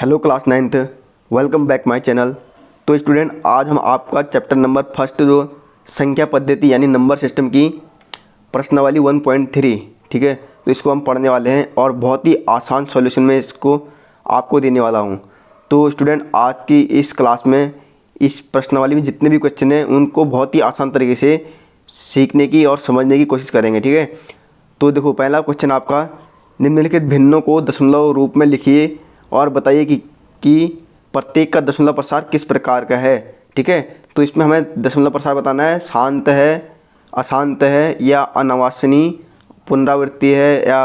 Hello class 9th, welcome back my channel. तो student, आज हम आपका चैप्टर नंबर फर्स्ट जो संख्या पद्धति यानी नंबर सिस्टम की प्रश्नावली 1.3, ठीक है, तो इसको हम पढ़ने वाले हैं और बहुत ही आसान सॉल्यूशन में इसको आपको देने वाला हूं। तो स्टूडेंट, आज की इस क्लास में इस प्रश्नावली में जितने भी क्वेश्चन हैं उनको बहुत ही आसान तरीके से सीखने की और समझने की कोशिश करेंगे, ठीक है। तो देखो, पहला क्वेश्चन आपका, निम्नलिखित भिन्नों को दशमलव रूप में लिखिए और बताइए कि प्रत्येक का दशमलव प्रसार किस प्रकार का है, ठीक है। तो इसमें हमें दशमलव प्रसार बताना है, शांत है, अशांत है या अनावासनी, पुनरावृत्ति है या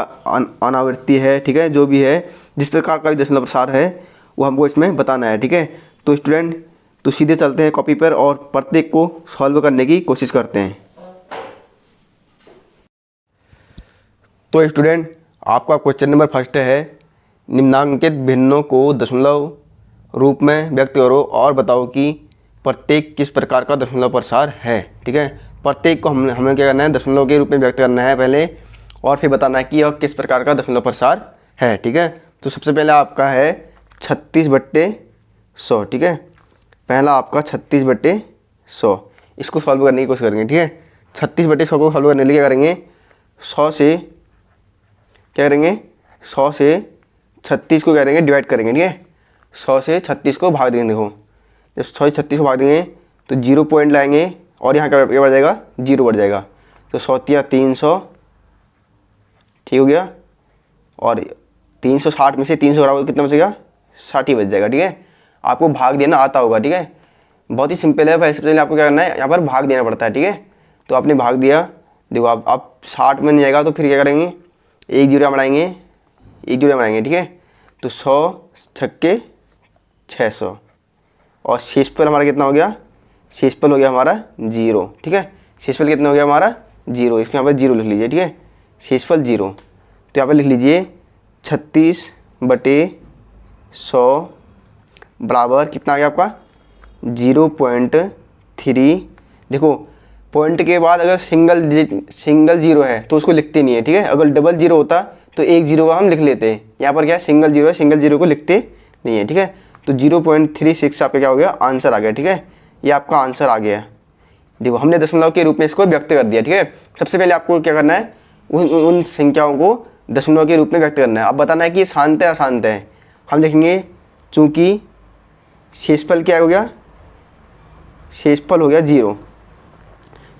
अनावृत्ति है, ठीक है। जो भी है, जिस प्रकार का भी दशमलव प्रसार है वो हमको इसमें बताना है, ठीक है। तो स्टूडेंट, तो सीधे चलते हैं कॉपी पर और प्रत्येक को सॉल्व करने की कोशिश करते हैं। तो स्टूडेंट, आपका क्वेश्चन नंबर फर्स्ट है, निम्नांकित भिन्नों को दशमलव रूप में व्यक्त करो और बताओ कि प्रत्येक किस प्रकार का दशमलव प्रसार है, ठीक है। प्रत्येक को हमें क्या करना है, दशमलव के रूप में व्यक्त करना है पहले, और फिर बताना है कि यह किस प्रकार का दशमलव प्रसार है, ठीक है। तो सबसे पहले आपका है 36/100, ठीक है। पहला आपका 36/100, इसको सॉल्व करने की कोशिश करेंगे, ठीक है। 36/100 को सॉल्व करने के लिए क्या करेंगे, 100 से क्या करेंगे, 100 से 36 को क्या करेंगे, डिवाइड करेंगे, ठीक है। 100 से 36 को भाग देंगे। देखो, जब 100 से 36 को भाग देंगे तो 0 पॉइंट लाएंगे और यहाँ क्या बढ़ जाएगा, 0 बढ़ जाएगा। तो 100 × 300, ठीक हो गया। और 360 में से 300 घटाओगे कितना बचेगा, 60 ही बच जाएगा, ठीक है। आपको भाग देना आता होगा, ठीक है। बहुत ही सिंपल है। सबसे पहले आपको क्या करना है, यहाँ पर भाग देना पड़ता है, ठीक है। तो आपने भाग दिया, देखो आप 60 में नहीं आएगा तो फिर क्या करेंगे, एक जीरो बढ़ाएंगे, एक जीरो बढ़ाएंगे, ठीक है। तो 100 छक्के 600 और शेषफल हमारा कितना हो गया, शेषफल हो गया हमारा 0, ठीक है। शेषफल कितना हो गया हमारा 0, इसके यहाँ पर 0 लिख लीजिए, ठीक है। शेषफल 0, तो यहाँ पर लिख लीजिए 36/100 बराबर कितना आ गया आपका 0.3। देखो, पॉइंट के बाद अगर सिंगल जीरो है तो उसको लिखते नहीं है, ठीक है। अगर डबल जीरो होता तो एक जीरो का हम लिख लेते हैं। यहाँ पर क्या है, सिंगल जीरो है, सिंगल जीरो को लिखते नहीं है, ठीक है। तो 0.36 आपका क्या हो गया, आंसर आ गया, ठीक है। ये आपका आंसर आ गया। देखो, हमने दशमलव के रूप में इसको व्यक्त कर दिया, ठीक है। सबसे पहले आपको क्या करना है, उन संख्याओं को दशमलव के रूप में व्यक्त करना है। अब बताना है कि ये शांत है अशांत है। हम लिखेंगे, चूँकि शेषफल क्या हो गया, शेषफल हो गया 0,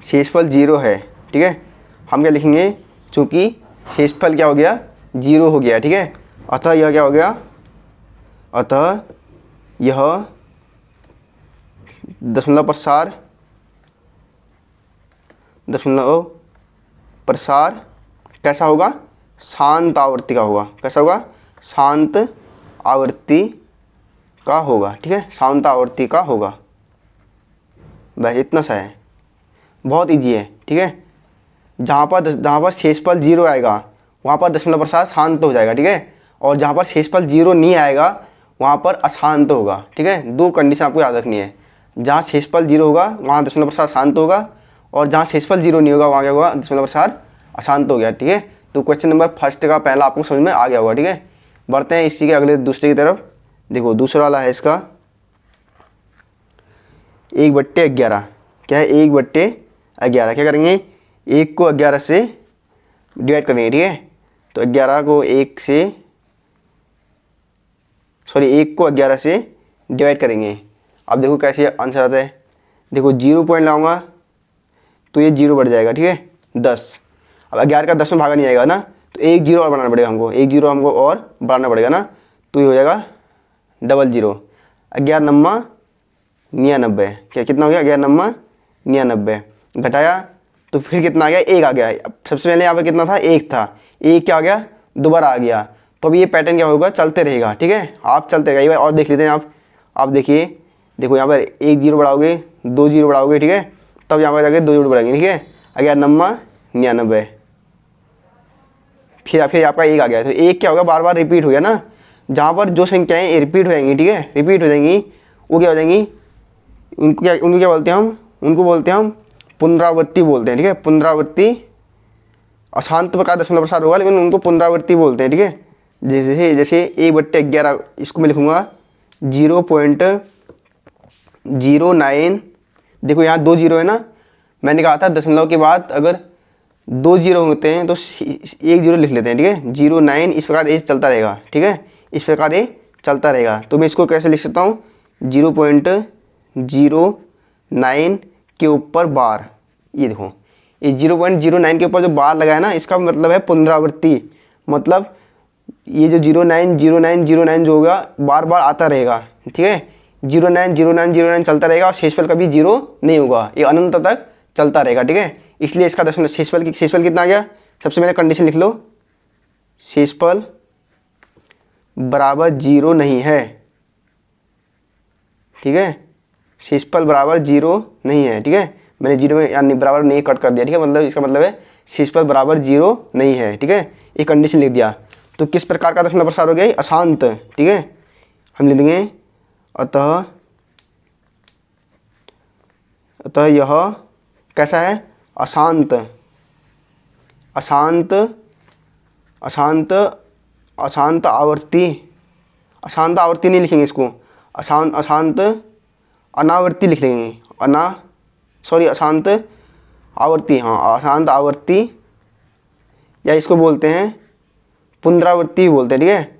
शेषफल 0 है, ठीक है। हम क्या लिखेंगे, चूँकि शेषफल क्या हो गया, 0 हो गया, ठीक है। अतः यह क्या हो गया, अतः यह दशमलव प्रसार कैसा होगा, शांत आवृत्ति का होगा। कैसा होगा, शांत आवृत्ति का होगा, ठीक है। शांत आवृत्ति का होगा। बस इतना सा है, बहुत इजी है, ठीक है। जहाँ पर शेषफल 0 आएगा वहाँ पर दशमलव प्रसार शांत हो जाएगा, ठीक है। और जहाँ पर शेषफल 0 नहीं आएगा वहाँ पर अशांत होगा, ठीक है। दो कंडीशन आपको याद रखनी है। जहाँ शेषफल 0 होगा वहाँ दशमलव प्रसार शांत होगा, और जहाँ शेषफल 0 नहीं होगा वहाँ क्या होगा, दशमलव प्रसार अशांत हो गया, ठीक है। तो क्वेश्चन नंबर फर्स्ट का पहला आपको समझ में आ गया होगा, ठीक है। बढ़ते हैं इसी के अगले दूसरे की तरफ। देखो, दूसरा वाला है इसका 1/11। क्या है, 1/11। क्या करेंगे, 1 को 11 से डिवाइड करेंगे, ठीक है। तो 11 को 1 को 11 से डिवाइड करेंगे। अब देखो कैसे आंसर आता है। देखो, 0 पॉइंट लाऊंगा तो ये 0 बढ़ जाएगा, ठीक है, 10। अब 11 का 10 में भागा नहीं आएगा ना, तो एक जीरो और बनाना पड़ेगा हमको, एक जीरो हमको और बढ़ाना पड़ेगा ना। तो ये हो जाएगा 00। 11 नम्मा 99। क्या कितना हो गया, 11 नम्मा 99। घटाया तो फिर कितना आ गया, 1 आ गया। अब सबसे पहले यहाँ पर कितना था, 1 था, 1 क्या आ गया, दोबारा आ गया। तो अब ये पैटर्न क्या होगा, चलते रहेगा, ठीक है। आप चलते रहेगा। ये और देख लेते हैं आप देखिए। देखो, यहाँ पर 1 जीरो बढ़ाओगे, 2 जीरो बढ़ाओगे, ठीक है, तब यहाँ पर जाके 2 जीरो बढ़ाएंगे, ठीक है। 11 नम्मा 99, फिर आपका 1 आ गया। तो 1 क्या होगा, बार बार रिपीट हो गया ना। जहाँ पर जो संख्याएँ रिपीट हो जाएंगी, ठीक है, रिपीट हो जाएंगी, वो क्या हो जाएंगी, उनको क्या बोलते हैं हम, उनको बोलते हैं हम पुनरावृत्ति बोलते हैं, ठीक है। पुनरावृत्ति अशांत प्रकार दशमलव प्रसार होगा लेकिन उनको पुनरावृत्ति बोलते हैं, ठीक है। जैसे जैसे 1/11 इसको मैं लिखूँगा 0.09। देखो यहाँ 2 जीरो है ना, मैंने कहा था दशमलव के बाद अगर 2 जीरो होते हैं तो 1 जीरो लिख लेते हैं, ठीक है। 09 इस प्रकार ये चलता रहेगा, ठीक है, इस प्रकार ये चलता रहेगा। तो मैं इसको कैसे लिख सकता हूँ, 0.09 के ऊपर बार, ये देखो ये 0.09 के ऊपर जो बार लगाया ना, इसका मतलब है पुनरावृत्ति। मतलब ये जो 090909 जो होगा बार बार आता रहेगा, ठीक है। 090909 चलता रहेगा और शेषफल कभी जीरो नहीं होगा, ये अनंत तक चलता रहेगा, ठीक है। इसलिए इसका दशमलव शेषफल कितना आ गया, सबसे पहले कंडीशन लिख लो, शेषफल बराबर जीरो नहीं है, ठीक है। शेषफल बराबर जीरो नहीं है, ठीक है। मैंने जीरो में यानी बराबर नहीं कट कर दिया, ठीक है। मतलब इसका मतलब है शेषफल बराबर जीरो नहीं है, ठीक है। ये कंडीशन लिख दिया। तो किस प्रकार का दशमलव प्रसार हो गया, अशांत, ठीक है। हम लिख देंगे अतः यह कैसा है, अशांत, अशांत अशांत अशांत आवर्ती, अशांत आवर्ती नहीं लिखेंगे इसको, अशांत अनावर्ती लिख लेंगे, अशांत आवर्ती, हाँ अशांत आवर्ती, या इसको बोलते हैं पुनरावृत्ति भी बोलते हैं, ठीक है।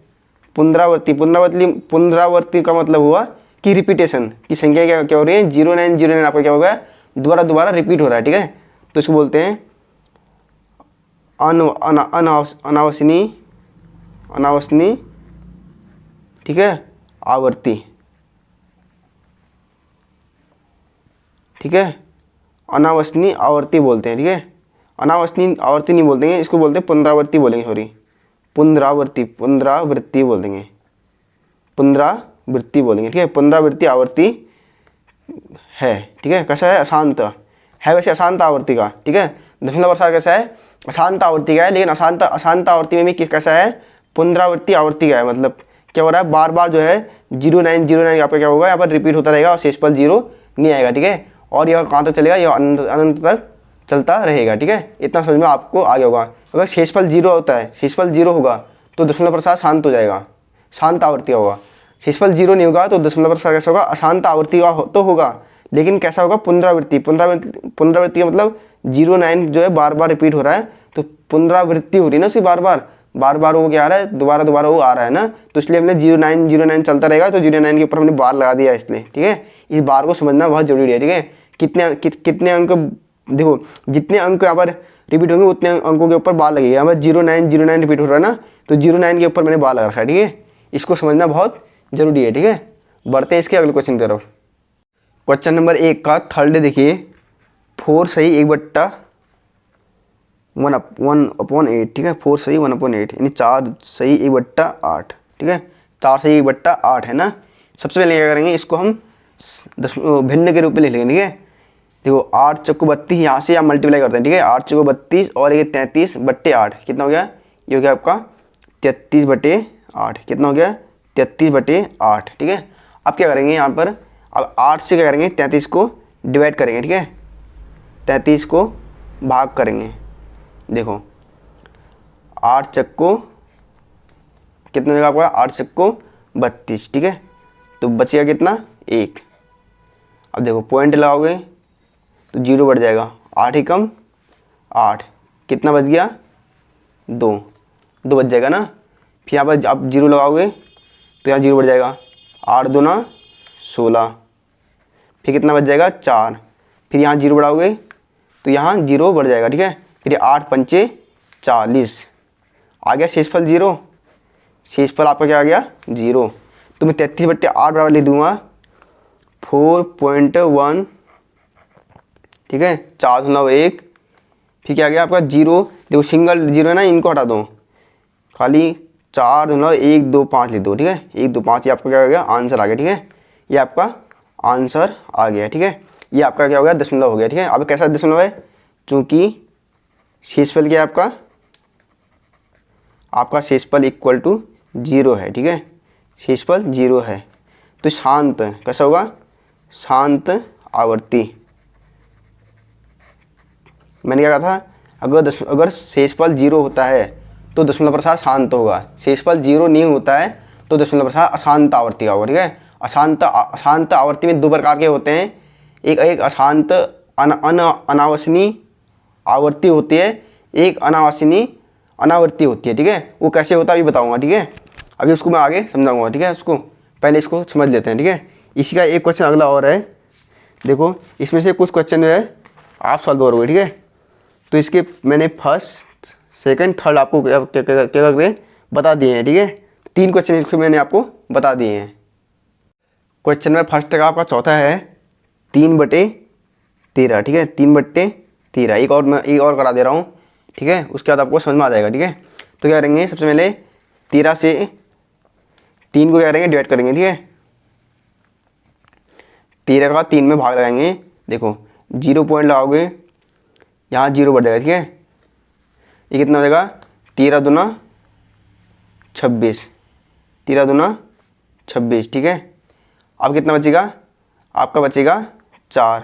पुनरावृत्ति का मतलब हुआ कि रिपीटेशन की संख्या क्या हो रही है, 0909 आपका क्या होगा, दोबारा रिपीट हो रहा है, ठीक है। तो इसको बोलते हैं अनावसनीय, ठीक है, आवर्ती, ठीक है। अनावसनीय आवर्ती बोलते हैं, ठीक है। अनावसनीय आवर्ती नहीं बोलते हैं, इसको बोलते हैं पुनरावृत्ति बोलेंगे, सॉरी पुनरावृत्ति बोल देंगे, पुनरावृत्ति बोलेंगे, ठीक है। पुनरावृत्ति आवर्ती है, ठीक है। कैसा है, अशांत है, वैसे अशांत आवर्ती का, ठीक है। दशमलव प्रसार कैसा है, अशांत आवर्ती का है, लेकिन अशांत आवर्ती में भी कैसा है, पुनरावृत्ति आवर्ती का है। मतलब क्या हो रहा है, बार बार जो है 0909 यहाँ पर क्या होगा, यहाँ पर रिपीट होता रहेगा और शेषफल जीरो नहीं आएगा, ठीक है। और यह कहाँ तक चलेगा, यह अनंत तक चलता रहेगा, ठीक है। इतना समझ में आपको आ गया होगा। अगर शेषफल जीरो होता है, शेषफल जीरो होगा तो दशमलव प्रसार शांत हो जाएगा, शांत आवर्ती का होगा। शेषफल जीरो नहीं होगा तो दशमलव प्रसार कैसा होगा, अशांत आवर्ती का तो होगा, लेकिन कैसा होगा, पुनरावृत्ति का मतलब 09 जो है बार बार रिपीट हो रहा है, तो पुनरावृत्ति हो रही है ना, उसकी बार बार वो क्या आ रहा है, दोबारा वो आ रहा है ना, तो इसलिए हमने 0909 चलता रहेगा, तो 09 के ऊपर हमने बार लगा दिया इसलिए, ठीक है। इस बार को समझना बहुत जरूरी है, ठीक है। कितने अंक, देखो जितने अंक यहाँ पर रिपीट होंगे उतने अंकों के ऊपर बार लगेगा। यहाँ पर 0909 रिपीट हो रहा है ना, तो 09 के ऊपर मैंने बार लगा रखा है, ठीक है। इसको समझना बहुत जरूरी है, ठीक है। बढ़ते हैं इसके अगले क्वेश्चन की तरफ। क्वेश्चन नंबर 1 का थर्ड देखिए, 4 सही 1/1/8, ठीक है। 4 सही 1/8 यानी 4 सही 1/8, ठीक है। 4 सही 1/8 है ना। सबसे पहले क्या करेंगे, इसको हम भिन्न के रूप में लिख लेंगे, ठीक है। देखो 8 चक्कू 32, यहाँ से आप मल्टीप्लाई करते हैं, ठीक है। 8 चक्कू 32 और ये 33/8 कितना हो गया, ये हो गया आपका 33/8, कितना हो गया 33/8, ठीक है। अब क्या करेंगे यहाँ पर, अब 8 से क्या करेंगे, 33 को डिवाइड करेंगे, ठीक है। 33 को भाग करेंगे, देखो 8 चक्को कितना जगह आपका, 8 चक्को 32, ठीक है। तो बचेगा कितना, 1। अब देखो पॉइंट लगाओगे तो 0 बढ़ जाएगा, 8 ही कम 8, कितना बच गया, 2 बच जाएगा ना। फिर यहाँ पर आप 0 लगाओगे तो यहाँ 0 बढ़ जाएगा, 8 दूना 16, फिर कितना बच जाएगा, 4। फिर यहाँ 0 बढ़ाओगे तो यहाँ 0 बढ़ जाएगा, ठीक है। फिर 8 पंचे 40, आ गया शेषफल 0, शेषफल आपका क्या आ गया, 0। तो मैं 33/8 बराबर लिख दूंगा 4.1, ठीक है, 4.1। फिर क्या आ गया आपका 0, देखो सिंगल 0 है ना, इनको हटा दो, खाली 4.125 लिख दो, ठीक है। 125 ये आपका क्या हो गया, आंसर आ गया, ठीक है। ये आपका आंसर आ गया, ठीक है। ये आपका क्या हो गया, दशमलव हो गया, ठीक है। अब कैसा दशमलव है, चूँकि शेषफल क्या है आपका शेषफल इक्वल टू 0 है, ठीक है। शेषफल 0 है तो शांत कैसा होगा, शांत आवर्ती। मैंने क्या कहा था, अगर शेषफल 0 होता है तो दशमलव प्रसार शांत होगा। शेषफल 0 नहीं होता है तो दशमलव प्रसार अशांत आवर्ती का होगा। ठीक है, अशांत आवर्ती में दो प्रकार के होते हैं, एक अशांत अनावसनीय आवर्ती होती है, एक अनावर्ती होती है। ठीक है, वो कैसे होता है अभी बताऊंगा। ठीक है, अभी उसको मैं आगे समझाऊंगा। ठीक है, उसको पहले इसको समझ लेते हैं। ठीक है, इसी का एक क्वेश्चन अगला और है, देखो इसमें से कुछ क्वेश्चन जो है आप सॉल्व करोगे। ठीक है, तो इसके मैंने फर्स्ट सेकंड थर्ड आपको क्या करके बता दिए हैं। ठीक है, 3 क्वेश्चन इसको मैंने आपको बता दिए हैं। क्वेश्चन नंबर फर्स्ट का आपका चौथा है 3/13। ठीक है, 3/13। एक और करा दे रहा हूँ। ठीक है, उसके बाद आपको समझ में आ जाएगा। ठीक है, तो क्या करेंगे, सबसे पहले 13 से 3 को क्या करेंगे, डिवाइड करेंगे। ठीक है, 13 का 3 में भाग लगाएंगे। देखो 0 पॉइंट लगाओगे, यहाँ 0 बढ़ जाएगा। ठीक है, ये कितना हो जाएगा, 13 दूना 26, 13 दूना 26। ठीक है, अब कितना बचेगा, आपका बचेगा 4।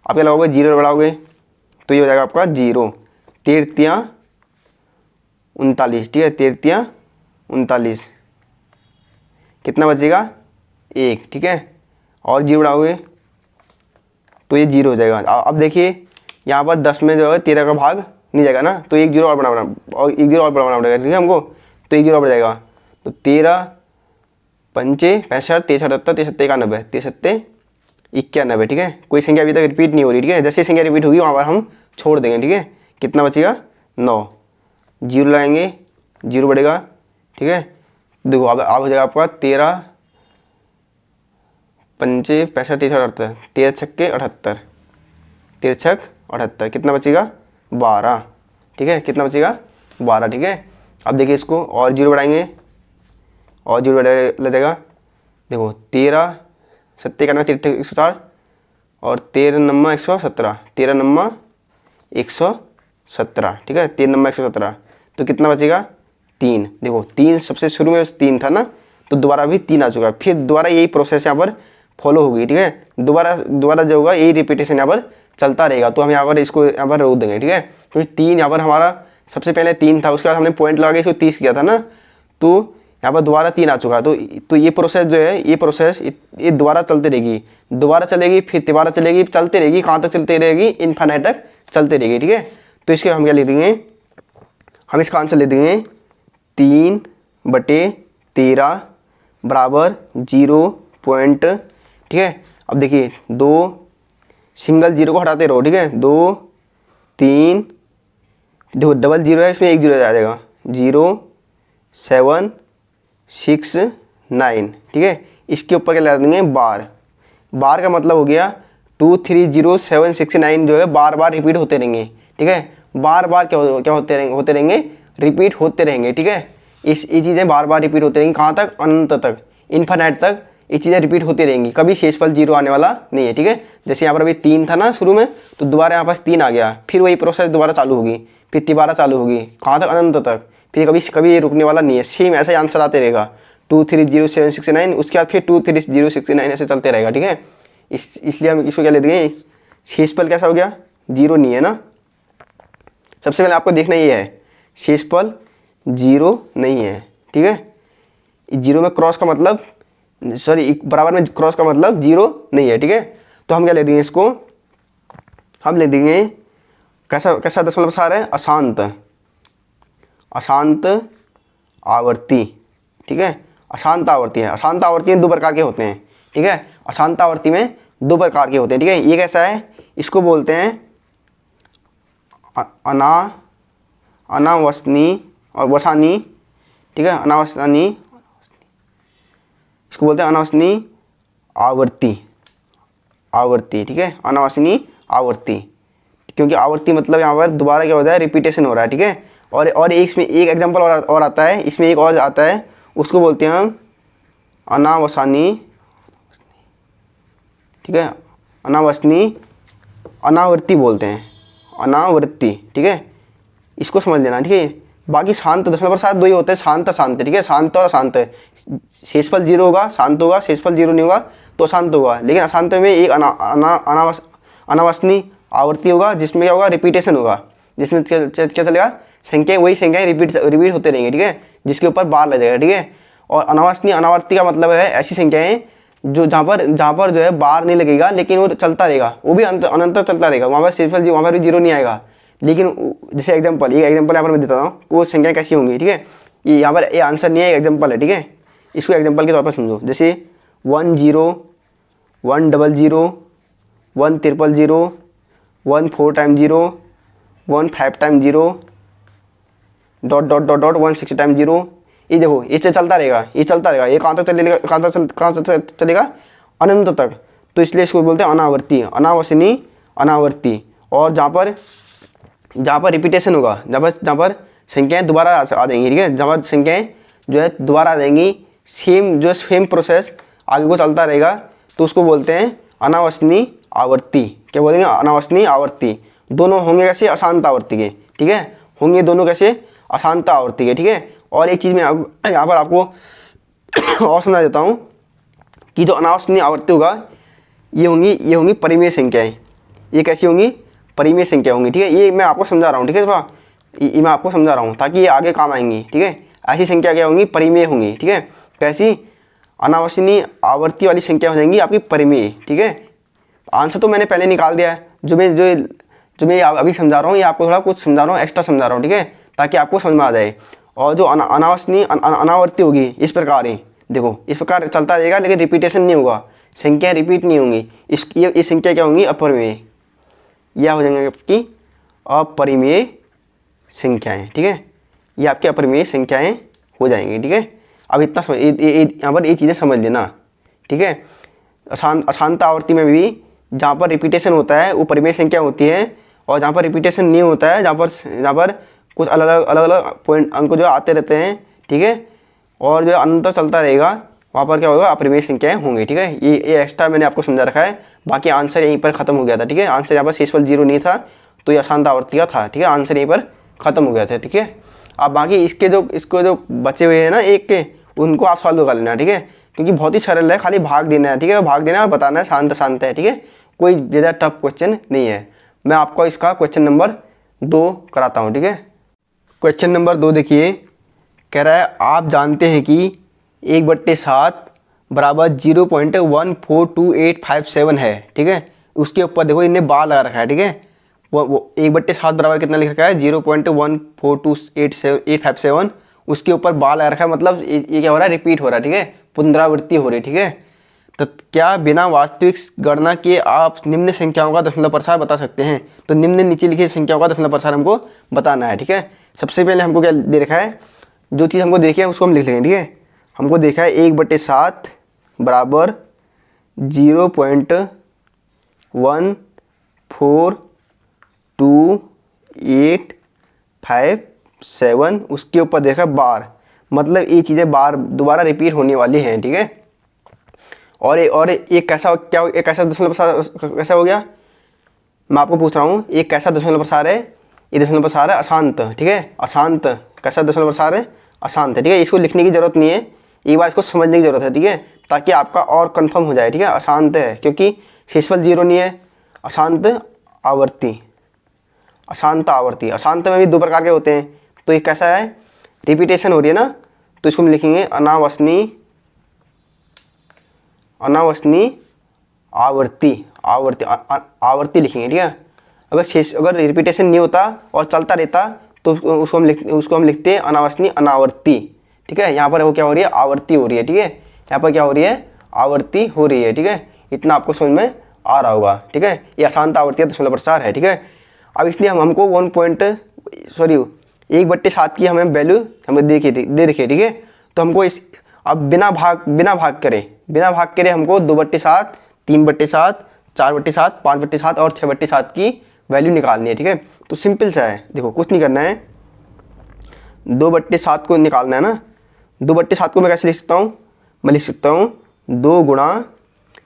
आप क्या लगाओगे, 0 बढ़ाओगे तो ये हो जाएगा आपका 0, 13 39। ठीक है, 13 39, कितना बचेगा 1। ठीक है, और 0 बढ़ाओगे तो ये 0 हो जाएगा। अब देखिए यहाँ पर 10 में जो है 13 का भाग नहीं जाएगा ना, तो एक 0 और बढ़ाना पड़ेगा। ठीक है, हमको तो 1 0 और बढ़ जाएगा, तो 13 पंचे 65, 63 73 91, 63 91। ठीक है, कोई संख्या अभी तक रिपीट नहीं हो रही। ठीक है, जैसे संख्या रिपीट होगी वहाँ पर हम छोड़ देंगे। ठीक है, कितना बचेगा 9, 0 लगाएंगे 0 बढ़ेगा। ठीक है, देखो अब हो जाएगा आपका 13 पंचे 65 63 78, 13 छक्के 78, 13 छक 78, कितना बचेगा 12। ठीक है, कितना बचेगा 12। ठीक है, अब देखिए इसको और 0 बढ़ाएंगे और 0 लग जाएगा। देखो 13 7 91 13 104 और 13 नम्मा 117, 13 नम्मा 117। ठीक है, 13 नम्मा 117, तो कितना बचेगा 3। देखो 3 सबसे शुरू में 3 था ना, तो दोबारा भी 3 आ चुका है, फिर दोबारा यही प्रोसेस यहाँ पर फॉलो होगी। ठीक है, दोबारा जो होगा यही रिपीटेशन यहाँ पर चलता रहेगा। तो हम यहाँ पर इसको यहाँ पर रोक देंगे। ठीक है, क्योंकि 3 यहाँ पर हमारा सबसे पहले 3 था, उसके बाद हमने पॉइंट लगा के इसको 30 किया था ना, तो यहाँ पर दोबारा 3 आ चुका है। तो ये प्रोसेस जो है, ये प्रोसेस ये दोबारा चलती रहेगी, दोबारा चलेगी, फिर दोबारा चलेगी, चलती रहेगी। कहाँ तक चलती रहेगी, इनफाइनाइट तक चलती रहेगी। ठीक है, तो इसके हम क्या लिख देंगे, हम इसका आंसर लिख देंगे 3/13 बराबर 0. ठीक है, अब देखिए 2 सिंगल 0 को हटाते रहो। ठीक है, 2 3, देखो डबल 0 है, इसमें एक 0 आ जाएगा, 0 7 6 9। ठीक है, इसके ऊपर क्या लगा देंगे, बार का मतलब हो गया 2 3 0 7 6 9 जो है बार बार रिपीट होते रहेंगे। ठीक है, बार क्या होते रहेंगे, रिपीट होते रहेंगे। ठीक है, ये चीज़ें बार बार रिपीट होते रहेंगी, कहाँ तक, अनंत तक, इन्फाइनाइट तक ये चीज़ें रिपीट होती रहेंगी, कभी शेषफल 0 आने वाला नहीं है। ठीक है, जैसे यहाँ पर अभी 3 था ना शुरू में, तो दोबारा यहाँ पास 3 आ गया, फिर वही प्रोसेस दोबारा चालू होगी, फिर तिबारा चालू होगी, कहाँ तक, अनंत तक, फिर कभी ये रुकने वाला नहीं है। सेम ऐसा ही आंसर आते रहेगा, 2 3 0 7 6 9, उसके बाद फिर 2 3 0 6 9 ऐसे चलते रहेगा। ठीक है, इसलिए हम इसको क्या ले देंगे, शेषफल कैसा हो गया, 0 नहीं है ना। सबसे पहले आपको देखना ये है, शेषफल 0 नहीं है। ठीक है, 0 में क्रॉस का मतलब, सॉरी बराबर में क्रॉस का मतलब 0 नहीं है। ठीक है, तो हम क्या ले देंगे इसको, हम ले देंगे कैसा दशमलव प्रसार है, अशांत आवर्ती। ठीक है, अशांत आवर्ती है। अशांत आवर्ती में 2 प्रकार के होते हैं। ठीक है, अशांत आवर्ती में 2 प्रकार के होते हैं। ठीक है, ये कैसा है, इसको बोलते हैं अनावसनीय और वसानी। ठीक है, अनावसनीय, इसको बोलते हैं अनावसनीय आवर्ती। ठीक है, अनावसनीय आवर्ती, क्योंकि आवर्ती मतलब यहाँ पर दोबारा क्या होता है, रिपीटेशन हो रहा है। ठीक है, और इसमें एक एग्जांपल और आता है, इसमें एक और आता है, उसको बोलते हैं हम अनावसानी। ठीक है, अनावर्ती बोलते हैं, अनावर्ती। ठीक है, इसको समझ लेना। ठीक है, बाकी शांत दशमलव प्रसार 2 ही होते हैं, शांत अशांत। ठीक है, शांत और अशांत, शेषफल 0 होगा शांत होगा, शेषफल 0 नहीं होगा तो अशांत होगा। लेकिन अशांत में एक अनावसनीय आवर्ती होगा, जिसमें क्या होगा, रिपीटेशन होगा। जिसमें क्या चलेगा, संख्याएं वही संख्याएं रिपीट होते रहेंगे, ठीक है, जिसके ऊपर बार लग जाएगा, ठीक है। और अनावर्तनीय अनावर्ती का मतलब है ऐसी संख्याएं जो जहाँ पर जो है बार नहीं लगेगा लेकिन वो चलता रहेगा, वो भी अनंतर चलता रहेगा, वहाँ पर सिर्फ वहाँ पर भी जीरो नहीं आएगा। लेकिन जैसे एग्जाम्पल, ये एग्जाम्पल यहाँ पर मैं देता हूँ, वो संख्याएं कैसी होंगी, ठीक है। ये यहाँ पर ये आंसर नहीं है, एग्जाम्पल है, ठीक है। इसको एग्जाम्पल के तौर पर समझो, जैसे 1 0 1 0 0 1 0 0 1 4 time 0 1 5 time 0 dot dot dot dot 1 6 time 0। ये देखो, इससे चलता रहेगा, ये चलता रहेगा, ये कहाँ तक चलेगा, कहाँ तक चलेगा, अनंत तक। तो इसलिए इसको बोलते हैं अनावर्ती, अनावसनीय अनावर्ती। और जहाँ पर रिपीटेशन होगा, जहाँ पर संख्याएं दोबारा आ जाएंगी, ठीक है, जहाँ पर संख्याएं जो है दोबारा आ जाएंगी, सेम प्रोसेस आगे को चलता रहेगा, तो उसको बोलते हैं अनावसनीय आवर्ती। क्या बोलेंगे, अनावसनीय आवर्ती। दोनों होंगे कैसे, अशांत आवर्ती के, ठीक है, होंगे दोनों कैसे, अशांत आवर्ती के, ठीक है। और एक चीज़ मैं यहाँ पर आपको और समझा देता हूँ कि जो अनावसनीय आवर्ती होगा, ये होंगी परिमेय संख्याएं। ये कैसी होंगी, परिमेय संख्या होंगी, ठीक है। ये मैं आपको समझा रहा हूँ, ठीक है, थोड़ा ये मैं आपको समझा रहा हूँ ताकि ये आगे काम आएंगी, ठीक है। ऐसी संख्या क्या होंगी, परिमेय होंगी, ठीक है। कैसी, अनावसनीय आवर्ती वाली संख्या हो जाएंगी आपकी परिमेय, ठीक है। आंसर तो मैंने पहले निकाल दिया है, जो मैं अभी समझा रहा हूँ, ये आपको थोड़ा कुछ समझा रहा हूँ, एक्स्ट्रा समझा रहा हूँ, ठीक है, ताकि आपको समझ में आ जाए। और जो अनावसनीय अनावर्ती होगी, इस प्रकार ही देखो, इस प्रकार चलता रहेगा लेकिन रिपीटेशन नहीं होगा, संख्या रिपीट नहीं होंगी। ये संख्या क्या होंगी, अपरिमेय, यह हो जाएंगे आपकी अपरिमेय संख्याएं, ठीक है। ये आपकी अपरिमेय संख्याएं हो जाएंगी, ठीक है। अब इतना समझ, यहाँ पर ये चीज़ें समझ लेना, ठीक है। अशांत आवर्ती में भी जहाँ पर रिपीटेशन होता है वो परिमेय संख्या होती है, और जहाँ पर रिपीटेशन नहीं होता है, जहाँ पर कुछ अलग अलग पॉइंट अंक जो आते रहते हैं, ठीक है, और जो अंतर चलता रहेगा, वहाँ पर क्या होगा, अपरिमेय संख्याएं होंगी, ठीक है। ये एक्स्ट्रा मैंने आपको समझा रखा है, बाकी आंसर यहीं पर खत्म हो गया था, ठीक है। आंसर यहाँ पर शेषफल 0 नहीं था, तो ये अशांत आवर्ती का था, ठीक है। आंसर यहीं पर खत्म हो गया था, ठीक है। अब बाकी इसको जो बचे हुए हैं ना एक के, उनको आप सॉल्व कर लेना, ठीक है, क्योंकि बहुत ही सरल है, खाली भाग देना है, ठीक है, भाग देना और बताना है, शांत है, ठीक है, कोई ज़्यादा टफ क्वेश्चन नहीं है। मैं आपको इसका क्वेश्चन नंबर 2 कराता हूँ, ठीक है। क्वेश्चन नंबर 2 देखिए, कह रहा है आप जानते हैं कि 1/7 बराबर 0.142857 है, ठीक है। उसके ऊपर देखो इन्हें बार लगा रखा है, ठीक है। वो 1/7 बराबर कितना लिख रखा है, 0.142857, उसके ऊपर बार लगा रखा है, मतलब ये क्या हो रहा है, रिपीट हो रहा है, ठीक है, पुनरावृत्ति हो रही है, ठीक है। तो क्या बिना वास्तविक गणना के आप निम्न संख्याओं का दशमलव प्रसार बता सकते हैं। तो निम्न नीचे लिखी संख्याओं का दशमलव प्रसार हमको बताना है, ठीक है। सबसे पहले हमको क्या दे रखा है, जो चीज़ हमको देखी है उसको हम लिख लेंगे, ठीक है। हमको देखा है 1/7 बराबर 0.142857, उसके ऊपर देखा बार, मतलब ये चीज़ें बार दोबारा रिपीट होने वाली हैं, ठीक है। और ये कैसा दशमलव प्रसार कैसा हो गया, मैं आपको पूछ रहा हूँ, ये कैसा दशमलव प्रसार है, ये दशमलव प्रसार है अशांत, ठीक है, अशांत। कैसा दशमलव प्रसार है, अशांत है, ठीक है। इसको लिखने की जरूरत नहीं है, एक बार इसको समझने की जरूरत है, ठीक है, ताकि आपका और कंफर्म हो जाए, ठीक है। अशांत है क्योंकि शेषफल 0 नहीं है, अशांत आवर्ती, अशांत आवर्ती। अशांत में भी 2 प्रकार के होते हैं, तो ये कैसा है, रिपीटेशन हो रही है ना, तो इसको हम लिखेंगे अनावसनीय आवर्ती लिखेंगे, ठीक है। अगर रिपीटेशन नहीं होता और चलता रहता तो उसको हम लिखते हैं अनावसनीय अनावर्ती, ठीक है। यहाँ पर वो क्या हो रही है, आवर्ती हो रही है, ठीक है। यहाँ पर क्या हो रही है, आवर्ती हो रही है, ठीक है। इतना आपको समझ में आ रहा होगा, ठीक है। ये अशांत आवर्ती का दशमलव प्रसार है, ठीक है। अब इसलिए हमको 1/7 की हमें वैल्यू हमें दे रखी, ठीक है। तो हमको अब बिना भाग करे हमको 2/7, 3/7, 4/7, 5/7 और 6/7 की वैल्यू निकालनी है, ठीक है। तो सिंपल सा है, देखो कुछ नहीं करना है, 2/7 को निकालना है ना। 2/7 को मैं कैसे लिख सकता हूँ, मैं लिख सकता हूँ 2 गुणा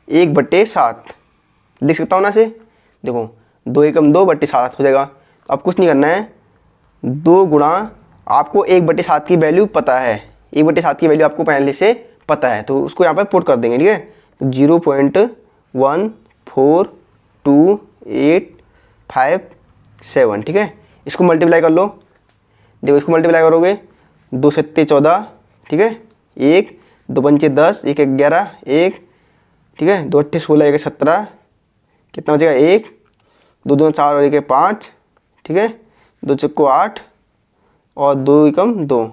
1/7 लिख सकता हूँ ना से, देखो 2 एकम 2/7 हो जाएगा। अब कुछ नहीं करना है, 2 गुणा, आपको 1/7 की वैल्यू पता है, 1/7 की वैल्यू आपको पहले से पता है, तो उसको यहाँ पर पुट कर देंगे, ठीक है। तो 0.142857, ठीक है। इसको मल्टीप्लाई कर लो। देखो इसको मल्टीप्लाई करोगे, 2 सत्ते 14, ठीक है, 1 2 पंचे 10, 1 11, 1, ठीक है, 2 अट्ठे 16, 1 17, कितना बचेगा 1, 2 2 4 और 1 5, ठीक है, 2 चक्को 8 और 2 एकम 2,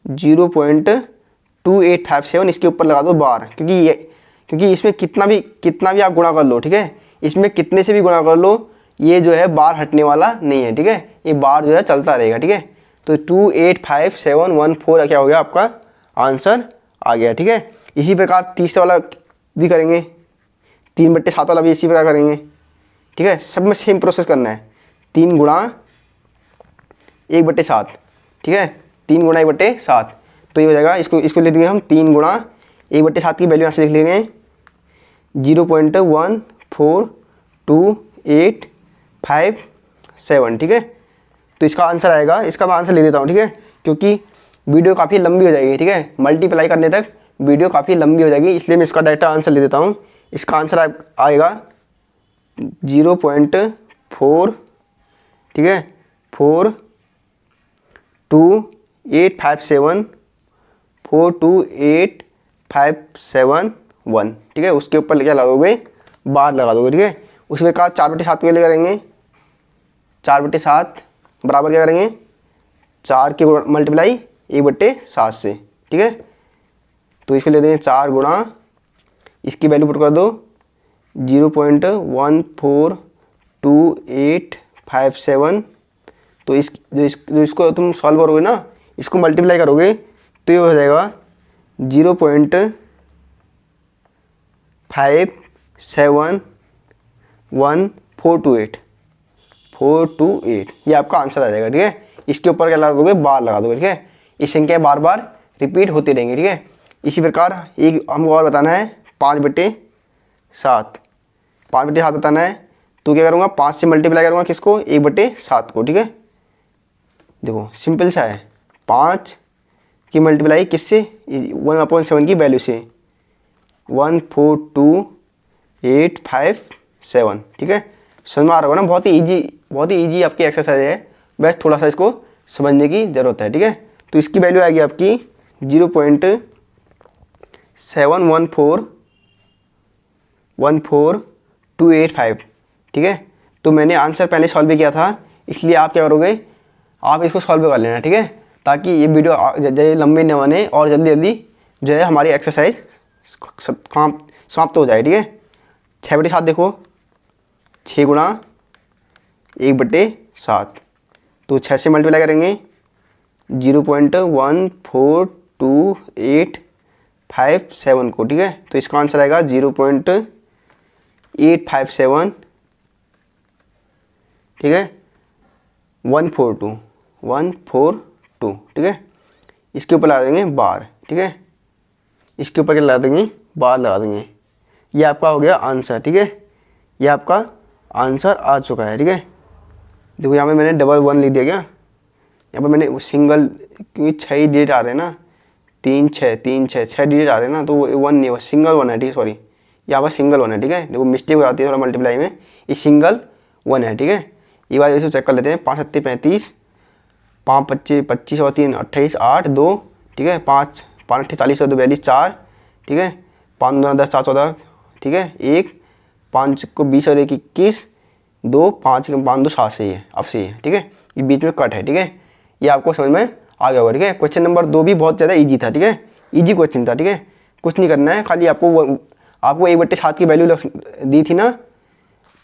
0.2857 इसके ऊपर लगा दो बार, क्योंकि इसमें कितना भी आप गुणा कर लो, ठीक है, इसमें कितने से भी गुणा कर लो, ये जो है बार हटने वाला नहीं है, ठीक है, ये बार जो है चलता रहेगा, ठीक है। तो 285714 क्या हो गया आपका आंसर आ गया, ठीक है। इसी प्रकार तीसरा वाला भी करेंगे, 3/7 वाला भी इसी प्रकार करेंगे, ठीक है। सब में सेम प्रोसेस करना है, 3 गुणा 1/7, ठीक है, 3 गुणा 1/7, तो ये हो जाएगा, इसको लिख देंगे हम 3 गुणा 1/7 की वैल्यू यहाँ से लिख लेंगे 0.142857, ठीक है। तो इसका आंसर आएगा, इसका मैं आंसर ले देता हूँ, ठीक है, क्योंकि वीडियो काफ़ी लंबी हो जाएगी, ठीक है, मल्टीप्लाई करने तक वीडियो काफ़ी लंबी हो जाएगी, इसलिए मैं इसका डायरेक्ट आंसर ले देता हूँ। इसका आंसर आएगा 0.4, ठीक है, 42857 ठीक है, उसके ऊपर क्या लगा दोगे, बार लगा दोगे, ठीक है। उसी प्रकार 4/7 के लिए करेंगे, 4/7 बराबर क्या करेंगे, 4 के मल्टीप्लाई 1/7 से, ठीक है। तो इसको ले देंगे 4 गुणा, इसकी वैल्यू पुट कर दो 0.142857, तो इसको तुम सॉल्व करोगे ना, इसको मल्टीप्लाई करोगे तो ये हो जाएगा 0.571428, ये आपका आंसर आ जाएगा, ठीक है। इसके ऊपर क्या लगा दोगे, बार लगा दोगे, ठीक है। ये संख्या बार बार रिपीट होती रहेंगी, ठीक है। इसी प्रकार एक हमको और बताना है 5/7, 5/7 बताना है, तो क्या करूँगा, 5 से मल्टीप्लाई करूँगा किसको, 1/7 को, ठीक है। देखो सिंपल सा है, 5 की मल्टीप्लाई किससे, 1/7 की वैल्यू से, 142,857, ठीक है। समझ में आ रहा होगा ना, बहुत ही इजी आपकी एक्सरसाइज है, बस थोड़ा सा इसको समझने की ज़रूरत है, ठीक है। तो इसकी वैल्यू आएगी आपकी 0.714285, ठीक है। तो मैंने आंसर पहले सॉल्व भी किया था, इसलिए आप क्या करोगे, आप इसको सॉल्व कर लेना, ठीक है, ताकि ये वीडियो जल्दी लंबी न बने और जल्दी जो है हमारी एक्सरसाइज समाप्त हो जाए, ठीक है। 6/7 देखो, 6 गुणा 1/7, तो 6 से मल्टीप्लाई करेंगे 0.142857 को, ठीक है। तो इसका आंसर आएगा 0.857, ठीक है, 142, ठीक है। इसके ऊपर लगा देंगे बार, ठीक है, इसके ऊपर क्या लगा देंगे, बार लगा देंगे। ये आपका हो गया आंसर, ठीक है, ये आपका आंसर आ चुका है, ठीक है। देखो यहाँ पे मैंने डबल 1 लिख दिया, क्या यहाँ पर मैंने सिंगल, क्योंकि 6 डिजिट आ रहे हैं ना, 3 6 6 डिजिट आ रहे हैं ना, तो वो 1 नहीं है, सिंगल 1 है, ठीक है, सॉरी यहाँ पर सिंगल 1 है, ठीक है। देखो मिस्टेक हो जाती है थोड़ा मल्टीप्लाई में, ये सिंगल 1 है, ठीक है। ये बात इसको चेक कर लेते हैं, 5 7 35, 5 25 25 और 3 28, 8 2, ठीक है, 5 5 8 40 और 2 42 4, ठीक है, 5 2 10 4 14, ठीक है, 1 5 को 20 और 1 21, 2 5 2 7 सही है, अब सही है, ठीक है। ये बीच में कट है, ठीक है, ये आपको समझ में आ गया होगा, ठीक है। क्वेश्चन नंबर 2 भी बहुत ज़्यादा ईजी था, ठीक है, ईजी क्वेश्चन था, ठीक है। कुछ नहीं करना है, खाली आपको 1/7 की वैल्यू दी थी ना,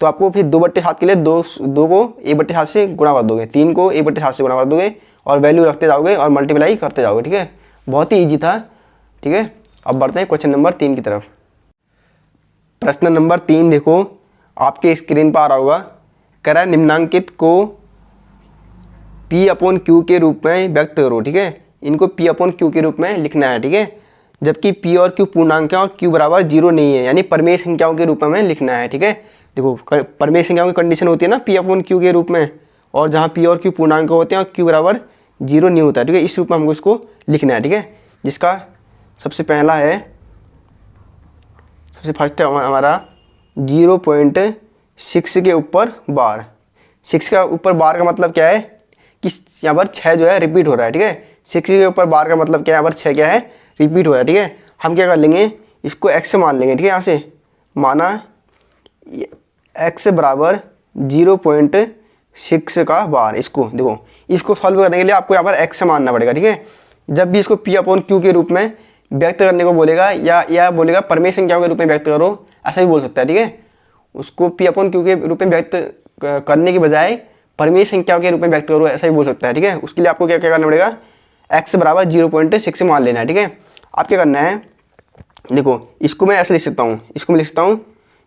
तो आपको फिर 2/7 के लिए 2 को 1/7 से गुणा कर दोगे, 3 को 1/7 से गुणा कर दोगे और वैल्यू रखते जाओगे और मल्टीप्लाई करते जाओगे, ठीक है। बहुत ही ईजी था, ठीक है। अब बढ़ते हैं क्वेश्चन नंबर 3 की तरफ। प्रश्न नंबर 3 देखो, आपके स्क्रीन पर आ रहा होगा, कह रहा है निम्नांकित को P/Q के रूप में व्यक्त करो, ठीक है। इनको P/Q के रूप में लिखना है, ठीक है, जबकि P और Q पूर्णांक है और Q बराबर 0 नहीं है, यानी परमेय संख्याओं के रूप में लिखना है, ठीक है। देखो परमेय संख्याओं की कंडीशन होती है ना P/Q के रूप में, और जहाँ P और Q पूर्णांक होते हैं और Q बराबर 0 नहीं होता है, ठीक है, इस रूप में हमको इसको लिखना है, ठीक है। जिसका सबसे पहला है, सबसे फर्स्ट है हमारा 0.6 के ऊपर बार। 6 का ऊपर बार का मतलब क्या है, किस यहाँ पर 6 जो है रिपीट हो रहा है, ठीक है। 6 के ऊपर बार का मतलब क्या है, यहाँ पर 6 क्या है, रिपीट हो रहा है, ठीक है। हम क्या कर लेंगे, इसको x से मान लेंगे, ठीक है। यहाँ से माना x बराबर 0.6 का बार। इसको देखो, इसको सॉल्व करने के लिए आपको यहाँ पर x से मानना पड़ेगा, ठीक है। जब भी इसको P/Q के रूप में व्यक्त करने को बोलेगा या बोलेगा परिमेय संख्याओं के रूप में व्यक्त करो, ऐसा भी बोल सकता है, ठीक है। उसको P/Q के रूप में व्यक्त करने के बजाय परिमेय संख्याओं के रूप में व्यक्त करो, ऐसा भी बोल सकता है, ठीक है। उसके लिए आपको क्या क्या करना पड़ेगा, x बराबर 0.6 मान लेना है, ठीक है। आप क्या करना है, देखो इसको मैं ऐसे लिख सकता हूँ, इसको मैं लिख सकता हूँ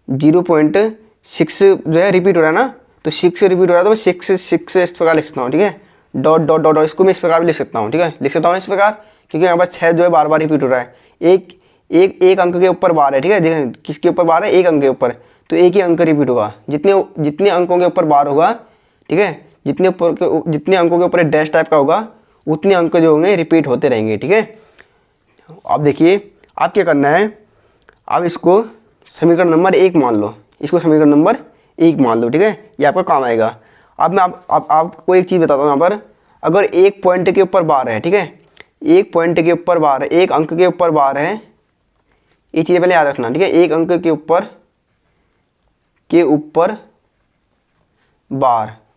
0.6 जो है रिपीट हो रहा है ना, तो 6 से रिपीट हो रहा है तो मैं 6 से इस प्रकार लिख सकता हूँ, ठीक है। डॉट डॉट डॉट, इसको मैं इस प्रकार भी लिख सकता हूँ, ठीक है। लिख सकता हूँ इस प्रकार, क्योंकि यहाँ पर 6 जो है बार बार रिपीट हो रहा है। एक अंक के ऊपर बार है, ठीक है। देखिए किसके ऊपर बार है, एक अंक के ऊपर, तो एक ही अंक रिपीट होगा। जितने अंकों के ऊपर बार होगा, ठीक है, जितने अंकों के ऊपर डैश टाइप का होगा, उतने अंक जो होंगे रिपीट होते रहेंगे, ठीक है। अब देखिए आप क्या करना है, आप इसको समीकरण नंबर 1 मान लो, इसको समीकरण नंबर 1 मान लो, ठीक है। ये आपका काम आएगा। अब मैं आपको एक चीज़ बताता हूँ, यहाँ पर अगर एक पॉइंट के ऊपर बार है, ठीक है, एक पॉइंट के ऊपर बार है, एक अंक के ऊपर बार है, ये चीज़ें पहले याद रखना, ठीक है। एक अंक के ऊपर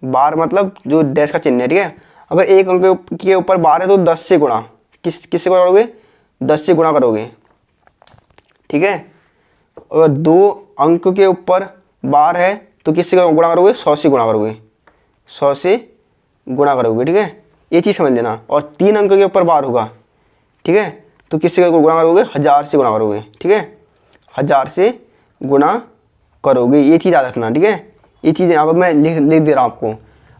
बार मतलब जो डैश का चिन्ह है, ठीक है। अगर एक अंक के ऊपर बार है तो 10 से गुणा, किससे करोगे, 10 से गुणा करोगे, ठीक है। अगर 2 अंक के ऊपर बार है तो किससे गुणा करोगे, 100 से गुणा करोगे, 100 से गुणा करोगे, ठीक है। ये चीज़ समझ लेना। और 3 अंक के ऊपर बार होगा, ठीक है, तो किससे गुणा करोगे, 1000 से गुणा करोगे, ठीक है। 1000 से गुणा करोगे, ये चीज़ याद रखना, ठीक है। ये चीज़ यहाँ पर मैं लिख दे रहा हूँ आपको।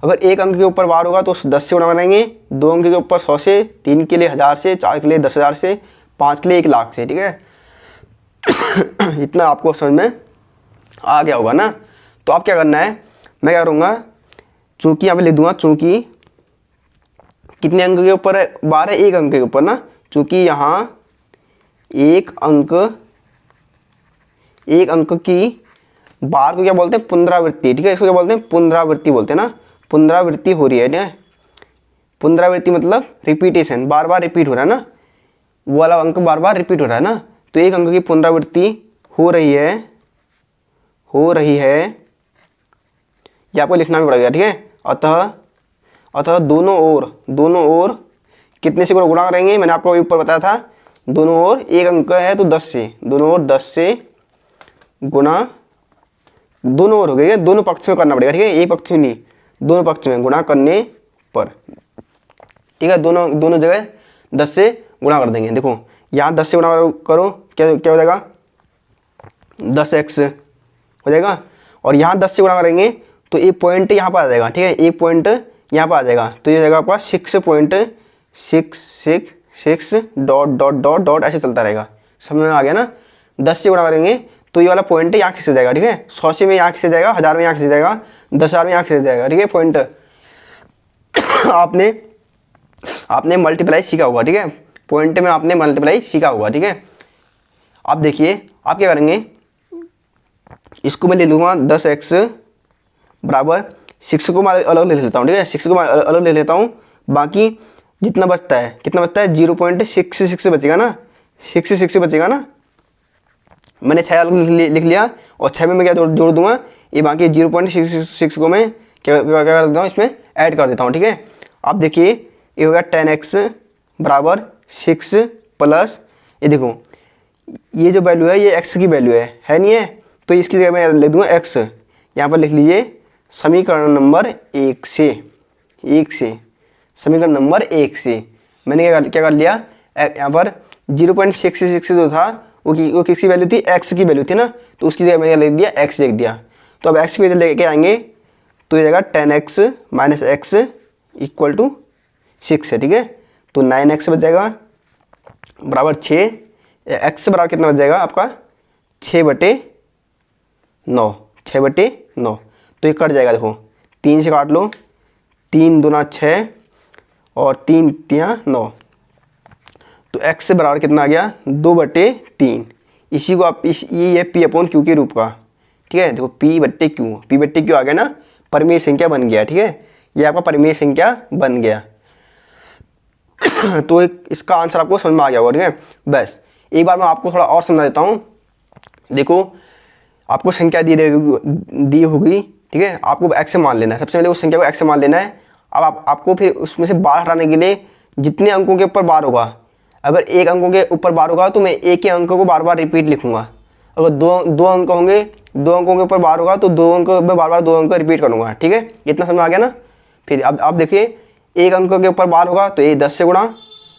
अगर एक अंक के ऊपर बार होगा तो 10 से गुणा करेंगे, 2 अंक के ऊपर 100 से, 3 के लिए 1000 से, 4 के लिए 10,000 से, 5 के लिए 1 लाख से, ठीक है। इतना आपको समझ में आ गया होगा ना। तो आप क्या करना है, मैं क्या करूँगा, चूंकि यहाँ पे लिख दूंगा, चूंकि कितने अंक के ऊपर है बार है, एक अंक के ऊपर ना, चूंकि यहाँ एक अंक की बार को क्या बोलते हैं, पुनरावृत्ति, ठीक है। इसको क्या बोलते हैं, पुनरावृत्ति बोलते हैं ना, पुनरावृत्ति हो रही है, ठीक है। पुनरावृत्ति मतलब रिपीटेशन, बार बार रिपीट हो रहा है ना, वो वाला अंक बार बार रिपीट हो रहा है ना, तो एक अंक की पुनरावृत्ति हो रही है, ये आपको लिखना भी पड़ेगा, ठीक है। अतः दोनों ओर कितने से गुणा करेंगे, मैंने आपको ऊपर बताया था, दोनों ओर एक अंक है तो 10 से, दोनों ओर 10 से गुणा, दोनों ओर हो गए, दोनों पक्ष में करना पड़ेगा, ठीक है। एक पक्ष में नहीं, दोनों पक्ष में गुणा करने पर, ठीक है। दोनों जगह 10 से गुणा कर देंगे। देखो यहाँ 10 से गुणा करो, क्या हो जाएगा, 10x हो जाएगा। और यहाँ 10 से गुणा करेंगे तो एक पॉइंट यहाँ पर आ जाएगा, ठीक है, एक पॉइंट यहाँ पर आ जाएगा, तो ये जाएगा आपका 6.666 डॉट डॉट डॉट डॉट ऐसे चलता रहेगा। समझ में आ गया ना। 10 से गुणा करेंगे तो ये वाला पॉइंट यहाँ खिंच जाएगा, ठीक है। 100 से में यहाँ खिंच जाएगा, 1000 में यहाँ खिंच जाएगा, 10,000 में यहाँ खिंच जाएगा, ठीक है। पॉइंट आपने मल्टीप्लाई सीखा होगा, ठीक है। पॉइंट में आपने मल्टीप्लाई सीखा होगा, ठीक है। आप देखिए आप क्या करेंगे, इसको मैं ले लूँगा 10x बराबर 6 को मैं अलग ले लेता हूँ, ठीक है। 6 को मैं अलग ले लेता हूँ, बाकी जितना बचता है, कितना बचता है, 0.66 बचेगा ना, 6 बचेगा ना। मैंने 6 अलग लिख लिया और 6 में मैं क्या जोड़ दूंगा, ये बाकी 0.66 को मैं क्या कर देता हूँ, इसमें ऐड कर देता हूँ, ठीक है। आप देखिए ये हो गया 10x बराबर 6 प्लस, ये देखो ये जो वैल्यू है ये x की वैल्यू है नहीं है, तो इसकी जगह मैं लिख दूंगा x। यहाँ पर लिख लीजिए समीकरण नंबर 1 से, समीकरण नंबर 1 से मैंने क्या कर लिया, यहाँ पर 0.66 जो था वो किसकी वैल्यू थी, x की वैल्यू थी ना, तो उसकी जगह मैंने लिख दिया x लिख दिया। तो अब x की वैल्यू लेके आएंगे तो ये जाएगा 10x minus x equal to 6 है, ठीक है। तो 9x बच जाएगा बराबर 6, x बराबर कितना बच जाएगा आपका 6/9, 6/9। तो ये कट जाएगा, देखो 3 से काट लो, 3 दूना 6 और 3 तियाँ 9, तो x बराबर कितना आ गया 2/3। इसी को आप ये P/Q के रूप का, ठीक है। देखो P/Q आ गया ना, परिमेय संख्या बन गया, ठीक है। ये आपका परिमेय संख्या बन गया। तो इसका आंसर आपको समझ में आ गया होगा, ठीक है। बस एक बार मैं आपको थोड़ा और समझा देता हूँ। देखो आपको संख्या दी होगी, ठीक है, आपको x मान लेना है। सबसे पहले उस संख्या को x मान लेना है। अब आपको फिर उसमें से 12 हटाने के लिए जितने अंकों के ऊपर बार होगा, अगर एक अंकों के ऊपर बार होगा तो मैं एक ही अंक को बार बार रिपीट लिखूंगा। अगर दो अंक होंगे, 2 अंकों के ऊपर बार होगा तो 2 अंक में बार बार 2 अंक रिपीट करूंगा, ठीक है। इतना समझ में आ गया ना। फिर अब आप देखिए, एक अंक के ऊपर बार होगा तो ये 10 से गुणा,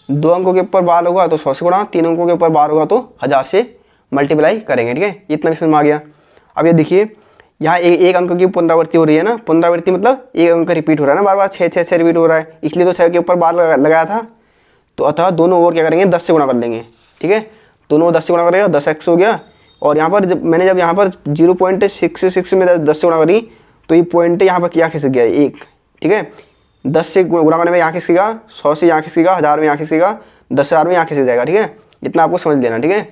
2 अंकों के ऊपर बार होगा तो 100 से गुणा, 3 अंकों के ऊपर बार होगा तो 1000 से मल्टीप्लाई करेंगे, ठीक है। इतना भी समझ में आ गया। अब ये देखिए, यहाँ एक अंक की पुनरावृत्ति हो रही है ना। पुनरावृत्ति मतलब एक अंक रिपीट हो रहा है ना, बार बार 6 रिपीट हो रहा है, इसलिए तो 6 के ऊपर बार लगाया था। तो अतः दोनों ओर क्या करेंगे, 10 से गुणा कर लेंगे, ठीक है। दोनों ओर 10 से गुणा करेगा, 10x हो गया। और यहाँ पर जब यहाँ पर 0.66 में 10 से गुणा करी तो ये पॉइंट यहाँ पर क्या खिसक गया, 1, ठीक है। 10 से गुणा करने में यहाँ खिसकेगा, 100 से यहाँ खिसकेगा, 1000 में यहाँ खिसकेगा, 10,000 में यहाँ खिसक जाएगा, ठीक है। इतना आपको समझ लेना, ठीक है।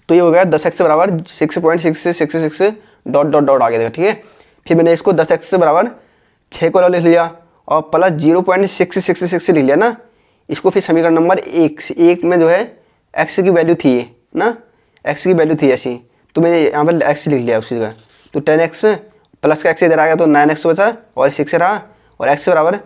तो ये हो गया 10x बराबर 6.6666 डॉट डॉट डॉट आ गया, ठीक है। फिर मैंने इसको 10x से बराबर 6 को लिख लिया और प्लस 0.666 लिख लिया ना। इसको फिर समीकरण नंबर 1 में जो है x की वैल्यू थी ना, x की वैल्यू थी ऐसी, तो मैंने यहाँ पर x लिख लिया उसी जगह। तो 10x प्लस का x इधर आ गया तो 9x बचा और 6 रहा, और x बराबर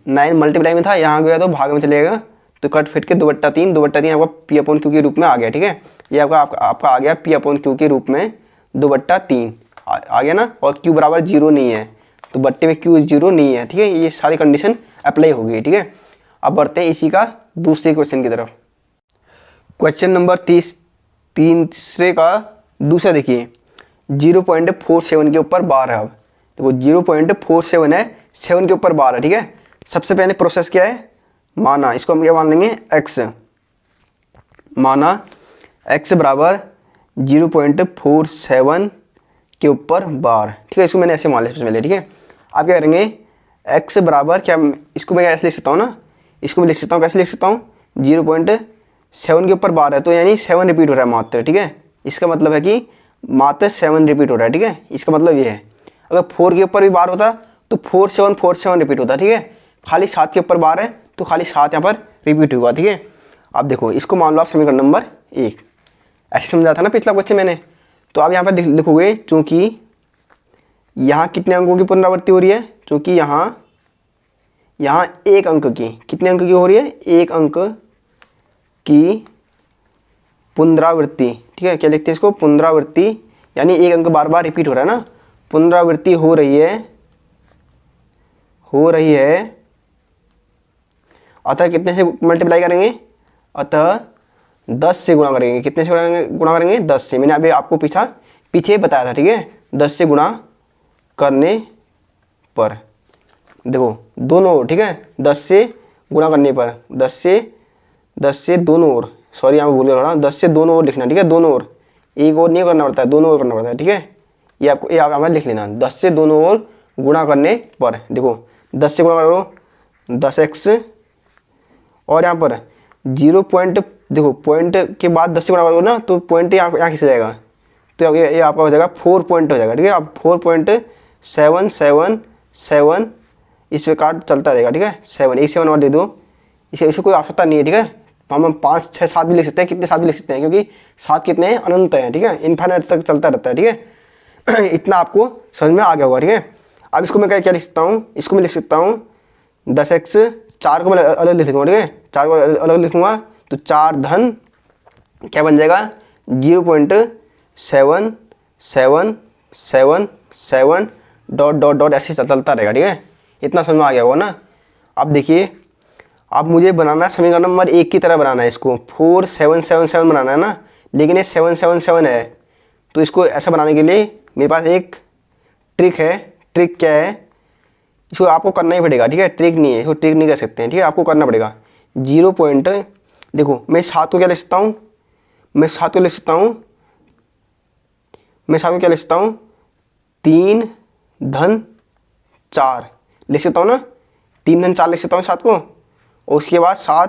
9 मल्टीप्लाई में था, यहाँ गया तो भाग में चलेगा, तो कट फिट के 2/3 2/3 आपका P/Q के रूप में आ गया, ठीक है। ये आपका आ गया P/Q के रूप में 2/3 आ गया ना। और Q बराबर 0 नहीं है, तो बट्टे में Q 0 नहीं है, ठीक है। ये सारी कंडीशन अप्लाई हो गई, ठीक है। अब बढ़ते हैं इसी का दूसरे क्वेश्चन की तरफ। क्वेश्चन नंबर 3 का दूसरा देखिए, 0.47 के ऊपर बार है। अब देखो 0.47 है, 7 के ऊपर बार है, ठीक है। सबसे पहले प्रोसेस क्या है, माना, इसको हम क्या मान लेंगे, x। माना x बराबर 0.47 के ऊपर बार, ठीक है। इसको मैंने ऐसे मान लिया सबसे पहले, ठीक है। आप क्या करेंगे, x बराबर क्या, इसको मैं ऐसे लिख सकता हूँ ना, इसको मैं लिख सकता हूँ, कैसे लिख सकता हूँ, 0.7 के ऊपर बार है तो यानी 7 रिपीट हो रहा है मात्र, ठीक है। इसका मतलब है कि मात्र 7 रिपीट हो रहा है, ठीक है। इसका मतलब ये है, अगर 4 के ऊपर भी बार होता तो 47 रिपीट होता, ठीक है। खाली 7 के ऊपर बार है तो खाली 7 यहाँ पर रिपीट हुआ, ठीक है। अब देखो इसको मान लो आप समीकरण नंबर 1, ऐसे समझा था ना पिछला क्वेश्चन मैंने। तो आप यहाँ पर लिखोगे, चूँकि यहाँ कितने अंकों की पुनरावृत्ति हो रही है, चूँकि यहाँ एक अंक की, कितने अंक की हो रही है, एक अंक की पुनरावृत्ति, ठीक है। क्या लिखते हैं इसको, पुनरावृत्ति, यानी एक अंक बार बार रिपीट हो रहा है ना, पुनरावृत्ति हो रही है। अतः कितने से मल्टीप्लाई करेंगे, अतः 10 से गुणा करेंगे। कितने से गुणा करेंगे, 10 से। मैंने अभी आपको पीछे बताया था, ठीक है। 10 से गुणा करने पर देखो दोनों ओर, ठीक है, 10 से गुणा करने पर 10 से दोनों ओर, सॉरी यहाँ भूल गया, 10 से दोनों ओर लिखना, ठीक है। दोनों ओर, एक ओर नहीं करना पड़ता है, दोनों ओर करना पड़ता है, ठीक है। ये आप हमें लिख लेना, 10 से दोनों ओर गुणा करने पर। देखो 10 से गुणा करो 10x, और यहाँ पर 0 पॉइंट, देखो पॉइंट के बाद 10 से गुणा करो ना तो पॉइंट यहाँ खिंच जाएगा, तो ये आपका हो जाएगा 4 पॉइंट हो जाएगा, ठीक है। अब 4.777 इस पे काट चलता रहेगा, ठीक है। 7 एक 7 और दे दो, इसे कोई आवश्यकता नहीं है, ठीक है। हम 5 6 7 भी लिख सकते हैं, कितने 7 भी लिख सकते हैं, क्योंकि 7 कितने हैं, अनंत हैं, ठीक है। इन्फाइनाइट तक चलता रहता है, ठीक है। इतना आपको समझ में आ गया होगा, ठीक है। अब इसको मैं क्या लिख सकता हूँ, इसको मैं लिख सकता हूँ 10x, 4 को मैं अलग लिखूँगा, ठीक है। 4 को अलग लिखूँगा तो 4 धन क्या बन जाएगा, 0.7777 डॉट डॉट डॉट ऐसे चलता रहेगा, ठीक है। इतना समझ में आ गया होगा ना। अब देखिए, अब मुझे बनाना समीकरण नंबर 1 की तरह बनाना है, इसको 4777 बनाना है ना, लेकिन ये 777 है। तो इसको ऐसा बनाने के लिए मेरे पास एक ट्रिक है। ट्रिक क्या है, इसको आपको करना ही पड़ेगा, ठीक है। ट्रिक नहीं है, इसको ट्रिक नहीं कर सकते हैं, ठीक है। आपको करना पड़ेगा 0 पॉइंट, देखो मैं 7 को क्या लिख सकता हूँ, मैं 7 को लिख सकता हूँ 3 धन 4 लिख सकता हूँ ना, 3 धन 4 लिख सकता हूँ 7 को, और उसके बाद 7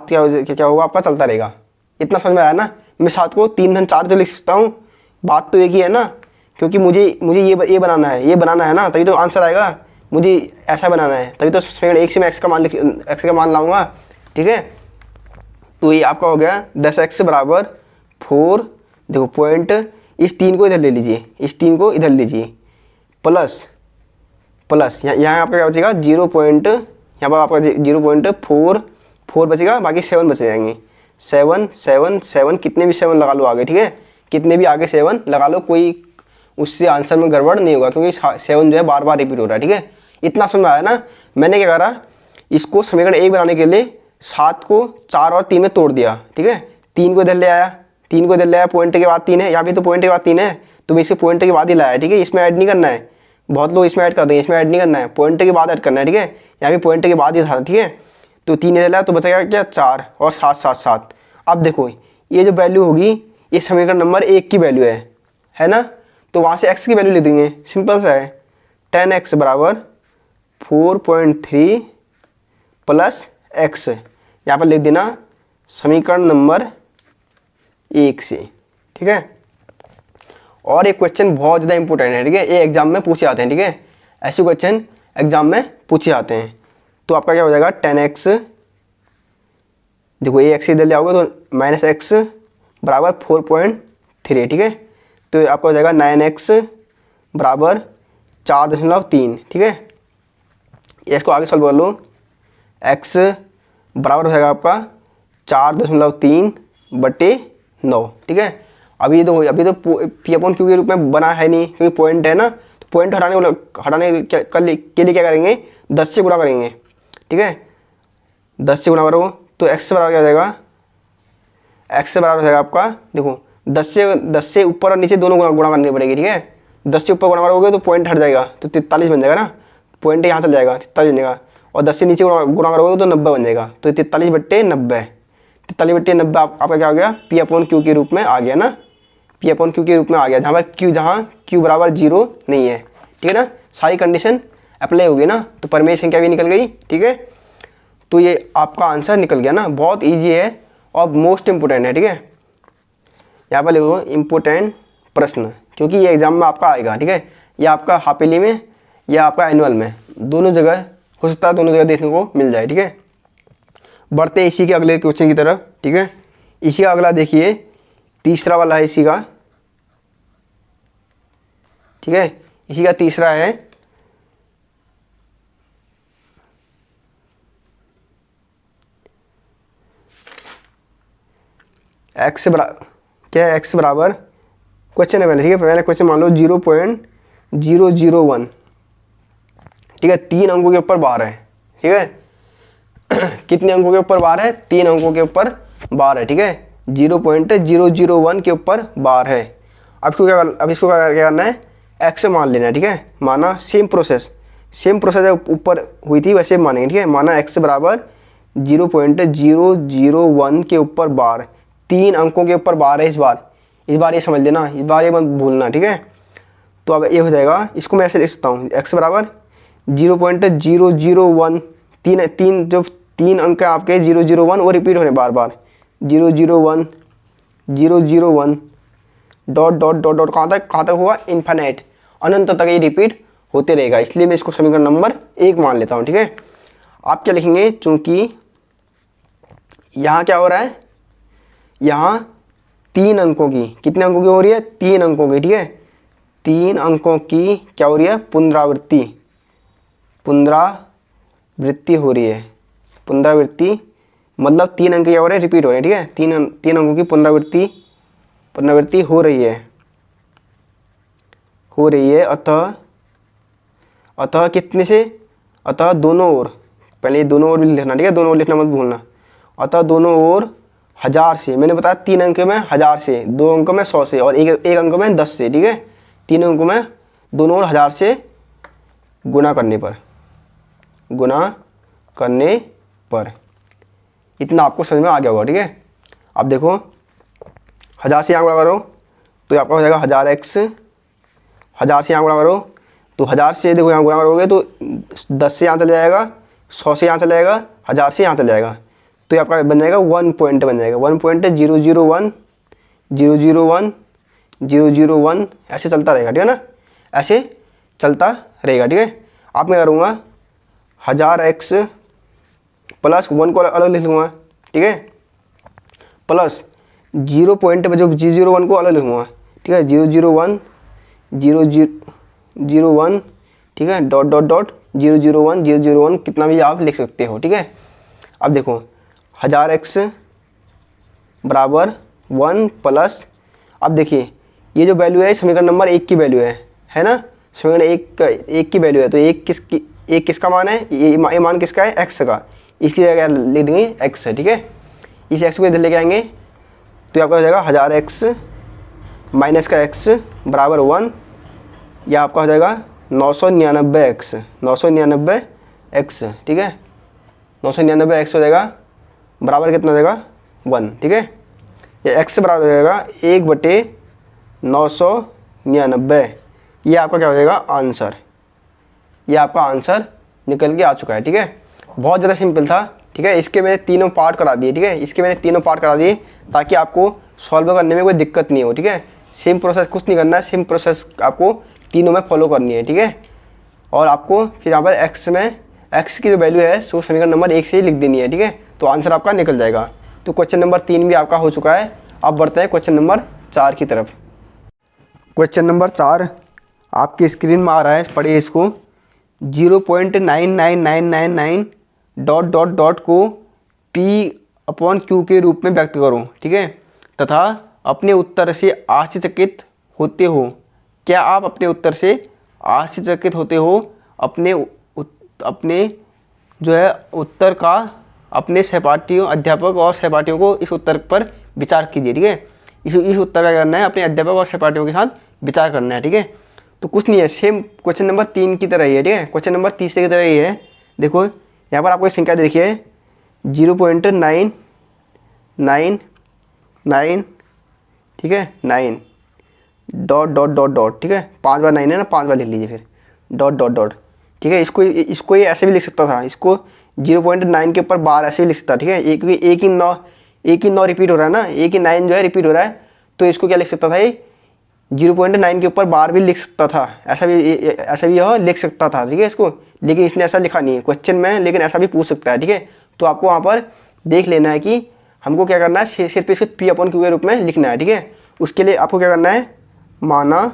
क्या होगा आपका, चलता रहेगा। इतना समझ में आया ना। मैं 7 को 3 धन 4 जो लिख सकता हूँ, बात तो एक ही है ना, क्योंकि मुझे मुझे ये बनाना है ना, तभी तो आंसर आएगा। मुझे ऐसा बनाना है तभी तो समीकरण 1 से मैं x का मान लाऊंगा, ठीक है। तो ये आपका हो गया 10x बराबर 4, देखो पॉइंट, इस 3 को इधर ले लीजिए, इस 3 को इधर लीजिए, प्लस यहाँ आपका क्या बचेगा 0 पॉइंट, यहाँ पर आपका 0.4 बचेगा, बाकी 7 बचे जाएंगे। 7 कितने भी 7 लगा लो आगे, ठीक है, कितने भी आगे 7 लगा लो, कोई उससे आंसर में गड़बड़ नहीं होगा, क्योंकि 7 जो है बार बार रिपीट हो रहा है, ठीक है। इतना समझ में आया ना। मैंने क्या करा, इसको समीकरण 1 बनाने के लिए 7 को 4 और 3 में तोड़ दिया, ठीक है। 3 को इधर ले आया, पॉइंट के बाद 3 है, यहाँ पे तो पॉइंट के बाद 3 है, तो मैं इसे पॉइंट के बाद ही लाया, ठीक है। इसमें ऐड नहीं करना है, बहुत लोग इसमें ऐड कर देंगे, इसमें ऐड नहीं करना है, पॉइंट के बाद ऐड करना है, ठीक है। यहाँ भी पॉइंट के बाद ही था, ठीक है। तो 3 इधर लाया तो बचेगा क्या 4 और 7। अब देखो ये जो वैल्यू होगी ये समीकरण नंबर 1 की वैल्यू है ना, तो वहाँ से x की वैल्यू ले देंगे, सिंपल सा है। 10x बराबर 4.3 प्लस x, यहाँ पर लिख देना समीकरण नंबर 1 से, ठीक है। और एक क्वेश्चन बहुत ज़्यादा इंपॉर्टेंट है, ठीक है, ये एग्जाम में पूछे आते हैं, ठीक है, ऐसे क्वेश्चन एग्जाम में पूछे आते हैं। तो आपका क्या हो जाएगा 10x, देखो ये x इधर ले आओगे तो -x बराबर 4.3, ठीक है। तो आपका हो जाएगा 9x बराबर 4.3, ठीक है। इसको आगे सॉल्व कर लो, x बराबर हो जाएगा आपका 4.3/9, ठीक है। अभी तो P/Q के रूप में बना है नहीं, क्योंकि पॉइंट है ना, तो पॉइंट हटाने के लिए क्या करेंगे 10 से गुणा करेंगे, ठीक है। 10 से गुणा करो तो x बराबर क्या हो जाएगा, x बराबर हो जाएगा आपका, देखो 10 से ऊपर और नीचे दोनों गुणा करनी पड़ेगी, ठीक है। 10 से ऊपर गुणा करोगे तो पॉइंट हट जाएगा, तो 43 बन जाएगा ना, पॉइंट यहाँ चल जाएगा, 43 बन जाएगा। और 10 से नीचे गुणा करोगे तो 90 बन जाएगा, तो 43/90, 43/90 आपका क्या हो गया P/Q के रूप में आ गया ना, P/Q के रूप में आ गया, जहाँ Q बराबर 0 नहीं है, ठीक है ना। सारी कंडीशन अप्लाई होगी ना, तो परमेय संख्या भी निकल गई, ठीक है। तो ये आपका आंसर निकल गया ना, बहुत ईजी है और मोस्ट इम्पोर्टेंट है, ठीक है। यहाँ पर लिखो इम्पोर्टेंट प्रश्न, क्योंकि ये एग्जाम में आपका आएगा, ठीक है। या आपका हाफ ईयरली में या आपका एनुअल में, दोनों जगह हो सकता है, दोनों जगह देखने को मिल जाए, ठीक है। बढ़ते हैं इसी के अगले क्वेश्चन की तरफ, ठीक है। इसी का अगला देखिए, तीसरा वाला है इसी का, ठीक है। इसी का तीसरा है x बराबर क्वेश्चन है पहले, ठीक है। पहले क्वेश्चन मान लो 0.001, ठीक है, 3 अंकों के ऊपर बार है, ठीक है। कितने अंकों के ऊपर बार है, 3 अंकों के ऊपर बार है, ठीक है। 0.001 के ऊपर बार है। अब इसको क्या करना है, x मान लेना है, ठीक है। माना सेम प्रोसेस जब ऊपर हुई थी वैसे मानेंगे, ठीक है। माना x बराबर 0.001 के ऊपर बार, 3 अंकों के ऊपर बार है। इस बार ये समझ लेना, इस बार ये मत भूलना, ठीक है। तो अब ये हो जाएगा, इसको मैं ऐसे लिख सकता हूँ, x बराबर 0.001, जो 3 अंक है आपके 001 वो रिपीट हो रहे बार बार, 001 डॉट कहाँ तक होगा, इन्फिनिट, अनंत तक ये रिपीट होते रहेगा। इसलिए मैं इसको समीकरण नंबर 1 मान लेता हूँ, ठीक है। आप क्या लिखेंगे, चूंकि यहाँ क्या हो रहा है, यहाँ 3 अंकों की, कितने अंकों की हो रही है, 3 अंकों की, ठीक है। 3 अंकों की क्या हो रही है, पुनरावृत्ति हो रही है। पुनरावृत्ति मतलब 3 अंक क्या हो रहे हैं, रिपीट हो रहे हैं, ठीक है। 3 अंकों की पुनरावृत्ति हो रही है। अतः कितने से, अतः दोनों ओर, पहले दोनों ओर भी लिखना, ठीक है, दोनों ओर लिखना मत भूलना। अतः दोनों ओर 1000 से, मैंने बताया 3 अंक में 1000 से, 2 अंक में 100 से और एक अंक में 10 से, ठीक है। 3 अंकों में दोनों ओर 1000 से गुणा करने पर इतना आपको समझ में आ गया होगा, ठीक है। अब देखो 1000 से यहाँ गुणा करो तो आपका हो जाएगा 1000x, 1000 से यहाँ गुणा करो तो 1000 से, देखो यहाँ गुणा करोगे तो 10 से यहाँ चला जाएगा, 100 से यहाँ चला जाएगा, 1000 से यहाँ चला जाएगा, तो ये आपका बन जाएगा 1 पॉइंट बन जाएगा, 1.001 0 0 1 ऐसे चलता रहेगा, ठीक है ना, ऐसे चलता रहेगा, ठीक है। अब मैं करूँगा 1000x प्लस 1 को अलग लिख लूँगा, ठीक है, प्लस 0 पॉइंट जो 001 को अलग लिखूँगा, ठीक है, 001 001, ठीक है, डॉट डॉट डॉट 001 001 कितना भी आप लिख सकते हो, ठीक है। अब देखो 1000x बराबर 1 प्लस, अब देखिए ये जो वैल्यू है समीकरण नंबर 1 की वैल्यू है ना, समीकरण 1 की वैल्यू है, तो एक किसका मान है, ये मान किसका है, x का, इसकी जगह लिख देंगे x, ठीक है। इस x को इधर लेके आएंगे तो आपका हो जाएगा 1000x माइनस का x बराबर 1, या आपका हो जाएगा 999x 999x, ठीक है, 999x हो जाएगा बराबर कितना हो जाएगा 1, ठीक है। ये x बराबर हो जाएगा 1/999, ये आपका क्या हो जाएगा आंसर, ये आपका आंसर निकल के आ चुका है, ठीक है। बहुत ज़्यादा सिंपल था, ठीक है। इसके मैंने तीनों पार्ट करा दिए, ठीक है, इसके मैंने तीनों पार्ट करा दिए ताकि आपको सॉल्व करने में कोई दिक्कत नहीं हो, ठीक है। सेम प्रोसेस कुछ नहीं करना है, सेम प्रोसेस आपको तीनों में फॉलो करनी है, ठीक है। और आपको फिर यहाँ पर एक्स की जो वैल्यू है वो समीकरण नंबर 1 से ही लिख देनी है, ठीक है, तो आंसर आपका निकल जाएगा। तो क्वेश्चन नंबर 3 भी आपका हो चुका है। अब बढ़ते हैं क्वेश्चन नंबर 4 की तरफ। क्वेश्चन नंबर 4 आपकी स्क्रीन में आ रहा है, पढ़िए इसको। 0.99999 डॉट डॉट डॉट को P/Q के रूप में व्यक्त करो, ठीक है, तथा अपने उत्तर से आश्चर्यचकित होते हो। क्या आप अपने उत्तर से आश्चर्यचकित होते हो? अपने जो है उत्तर का अपने सहपाठियों, अध्यापक और सहपाठियों को इस उत्तर पर विचार कीजिए, ठीक है। इस उत्तर का करना है अपने अध्यापक और सहपाठियों के साथ विचार करना है, ठीक है। तो कुछ नहीं है, सेम क्वेश्चन नंबर 3 की तरह ही है, ठीक है, क्वेश्चन नंबर 3 की तरह ही है। देखो यहाँ पर आपको संख्या देखिए 0.999, ठीक है, 9 डॉट डॉट डॉट डॉट, ठीक है, 5 बार 9 है ना, 5 बार लिख लीजिए फिर डॉट डॉट डॉट, ठीक है। इसको ये ऐसे भी लिख सकता था, इसको 0.9 के ऊपर बार ऐसे भी लिख सकता, ठीक है। एक ही 9 रिपीट हो रहा है ना, एक ही 9 जो है रिपीट हो रहा है, तो इसको क्या लिख सकता था, ये 0.9 के ऊपर बार भी लिख सकता था, ऐसा भी यह लिख सकता था, ठीक है इसको। लेकिन इसने ऐसा लिखा नहीं है क्वेश्चन में, लेकिन ऐसा भी पूछ सकता है, ठीक है। तो आपको वहाँ पर देख लेना है कि हमको क्या करना है, सिर्फ इसको P/Q के रूप में लिखना है, ठीक है। उसके लिए आपको क्या करना है, माना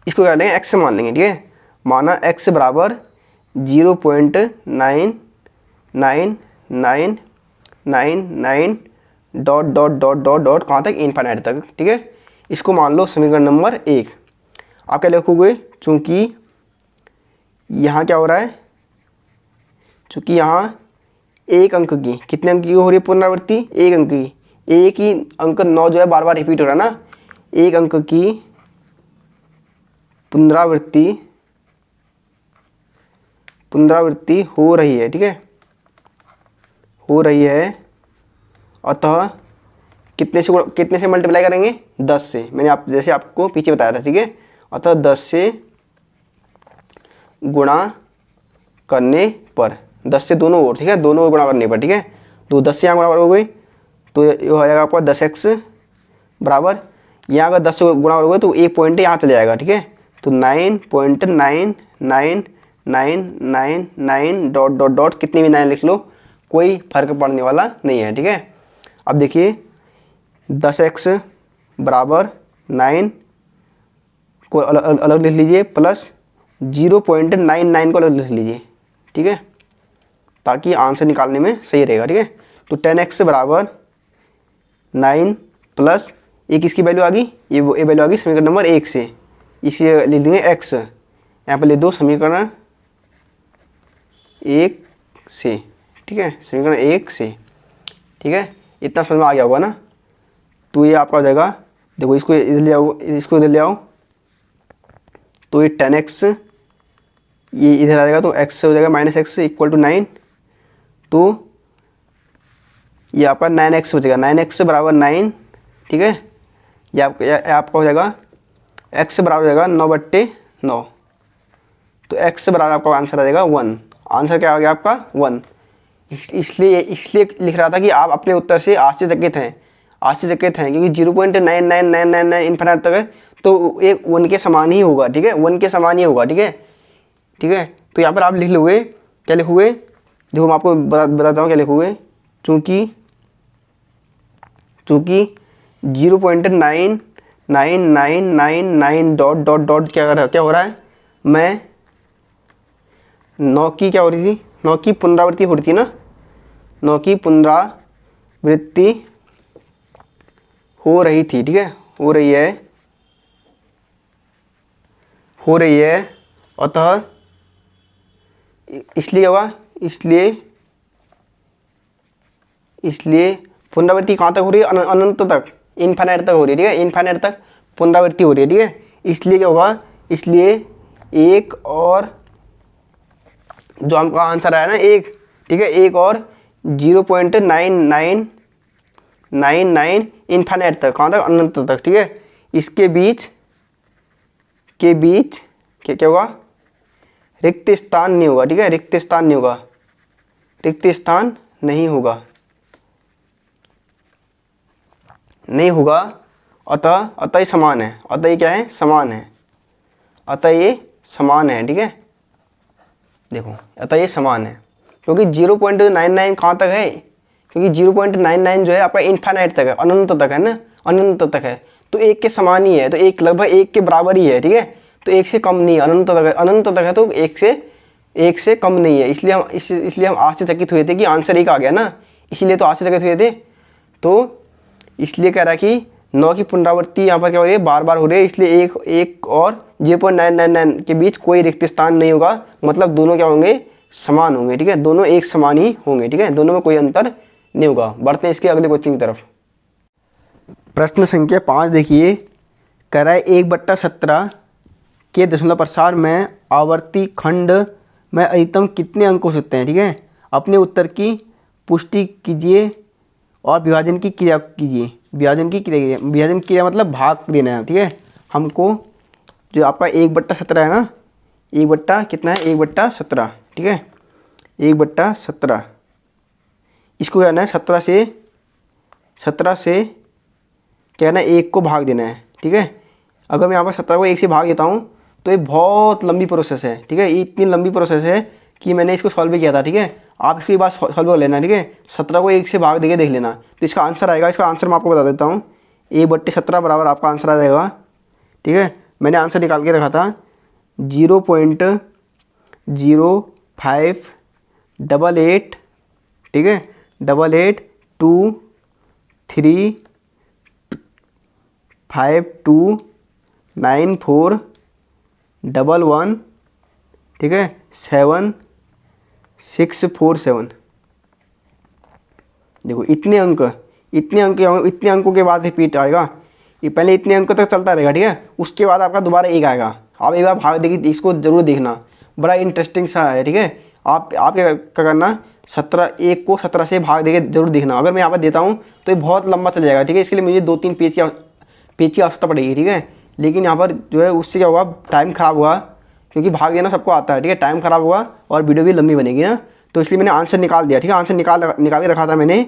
इसको क्या लेंगे, x मान लेंगे, ठीक है। माना x बराबर 0.9999 dot dot dot dot dot कहाँ तक, इनफाइनाइट तक, ठीक है। इसको मान लो समीकरण नंबर 1। आप क्या लिखोगे, चूंकि यहाँ क्या हो रहा है, चूंकि यहाँ एक अंक की, कितने अंक की हो रही है पुनरावृत्ति, एक अंक की, एक ही अंक 9 जो है बार बार रिपीट हो रहा है ना, एक अंक की पुनरावृत्ति हो रही है, ठीक है, हो रही है। अतः कितने से मल्टीप्लाई करेंगे, 10 से, मैंने जैसे आपको पीछे बताया था, ठीक है। अतः 10 से गुणा करने पर, 10 से दोनों ओर, ठीक है, दोनों ओर गुणा करने पर, ठीक है। तो 10 से यहाँ गुणा करोगे तो ये हो जाएगा आपका 10x बराबर, यहाँ अगर 10 से गुणा करोगे तो एक पॉइंट यहाँ चले जाएगा, ठीक है। तो 9.9999 डॉट डॉट डॉट, कितनी भी 9 लिख लो, कोई फर्क पड़ने वाला नहीं है, ठीक है। अब देखिए 10x बराबर 9 को अलग लिख लीजिए, प्लस 0.99 को अलग लिख लीजिए, ठीक है, ताकि आंसर निकालने में सही रहेगा, ठीक है। तो 10x बराबर 9 प्लस एक इसकी वैल्यू आ गई, ये वैल्यू आ गई समीकरण नंबर 1 से, इसे लिख देंगे x, यहाँ पर लिख दो समीकरण 1 से, ठीक है, समीकरण 1 से, ठीक है। इतना समझ में आ गया होगा ना। तो ये आपका हो जाएगा, देखो इसको इधर ले आओ, इसको इधर ले आओ, तो ये 10x ये इधर आ जाएगा, तो x हो जाएगा -x इक्वल टू 9, तो ये आपका 9x बचेगा, 9x बराबर 9, ठीक है। ये आपका हो जाएगा x बराबर हो जाएगा 9/9, तो x बराबर आपका आंसर आ जाएगा 1। आंसर क्या हो गया आपका 1। इसलिए लिख रहा था कि आप अपने उत्तर से आश्चर्यचकित हैं, आश्चर्यचकित हैं, क्योंकि 0.99999 इन्फिनिट तक है तो एक 1 के समान ही होगा, ठीक है, 1 के समान ही होगा, ठीक है, ठीक है। तो यहाँ पर आप लिख लोगे, क्या लिखोगे, देखो मैं आपको बताता हूँ क्या लिखोगे। चूँकि 0.99999 डॉट डॉट डॉट क्या हो रहा है, मैं 9 की क्या हो रही थी, 9 की पुनरावृत्ति हो रही थी ना, 9 की पुनरावृत्ति हो रही थी, ठीक है, हो रही है, अतः इसलिए होगा, इसलिए पुनरावृत्ति कहाँ तक हो रही है, अनंत तक, इनफाइनाइट तक हो रही है, ठीक है, इनफाइनाइट तक पुनरावृत्ति हो रही है, ठीक है। इसलिए क्या होगा, इसलिए एक और जो हमका आंसर आया ना एक, ठीक है, एक और 0.9999 इनफाइनाइट तक, कहाँ तक, अनंत तक, ठीक है। इसके बीच क्या होगा, रिक्त स्थान नहीं होगा, ठीक है, रिक्त स्थान नहीं होगा, अतः ये समान है, अतः ये क्या है, समान है, अतः ये समान है, ठीक है। देखो अतः ये समान है, क्योंकि 0.99 कहाँ तक है, क्योंकि 0.99 जो है आपका इनफाइनाइट तक है, अनंत तक है ना, अनंत तक है, तो एक के समान ही है, तो एक लगभग एक के बराबर ही है, ठीक है। तो एक से कम नहीं है, अनंत तक है तो एक से कम नहीं है। इसलिए हम आश्चर्यचकित हुए थे कि आंसर एक आ गया ना, इसीलिए तो आश्चर्यचकित हुए थे। तो इसलिए कह रहा है कि 9 की पुनरावृत्ति यहाँ पर क्या हो रही है, बार बार हो रही है, इसलिए एक और 0.999 के बीच कोई रिक्त स्थान नहीं होगा, मतलब दोनों क्या होंगे, समान होंगे, ठीक है, दोनों एक समान ही होंगे, ठीक है, दोनों में कोई अंतर नहीं होगा। बढ़ते हैं इसके अगले क्वेश्चन की तरफ। प्रश्न संख्या 5 देखिए, कह रहा है 1/17 के दशमलव प्रसार में आवर्ती खंड में अधिकतम कितने अंक हो सकते हैं, ठीक है। अपने उत्तर की पुष्टि कीजिए और विभाजन की क्रिया कीजिए। विभाजन की क्रिया मतलब भाग देना है, ठीक है। हमको जो आपका 1/17 है ना, 1 कितना है, 1/17, ठीक है, 1/17 इसको क्या करना है, 17 से क्या है ना, 1 को भाग देना है, ठीक है। अगर मैं यहाँ पर 17 को 1 से भाग देता हूँ तो ये बहुत लंबी प्रोसेस है, ठीक है, ये इतनी लंबी प्रोसेस है कि मैंने इसको सॉल्व भी किया था, ठीक है। आप इसकी बात सॉल्व कर लेना, ठीक है, 17 को 1 से भाग देके देख लेना, तो इसका आंसर आएगा। इसका आंसर मैं आपको बता देता हूँ, 1/17 बराबर आपका आंसर आ जाएगा, ठीक है। मैंने आंसर निकाल के रखा था 0.0588, ठीक है, 8823529411, ठीक है, 7647। देखो इतने अंकों के बाद रिपीट आएगा, ये पहले इतने अंक तक चलता रहेगा, ठीक है, उसके बाद आपका दोबारा 1 आएगा। आप एक बार भाग देखिए, इसको जरूर देखना, बड़ा इंटरेस्टिंग सा है, ठीक है। आप क्या करना, 1 को 17 से भाग देके जरूर देखना। अगर मैं यहाँ पर देता हूँ तो ये बहुत लंबा चल जाएगा, ठीक है, इसके लिए मुझे 2-3 पेज की आवश्यकता पड़ेगी, ठीक है। लेकिन यहाँ पर जो है उससे क्या होगा, टाइम ख़राब हुआ, क्योंकि भाग देना सबको आता है, ठीक है, टाइम ख़राब हुआ और वीडियो भी लंबी बनेगी ना, तो इसलिए मैंने आंसर निकाल दिया, ठीक है, आंसर निकाल के रखा था मैंने,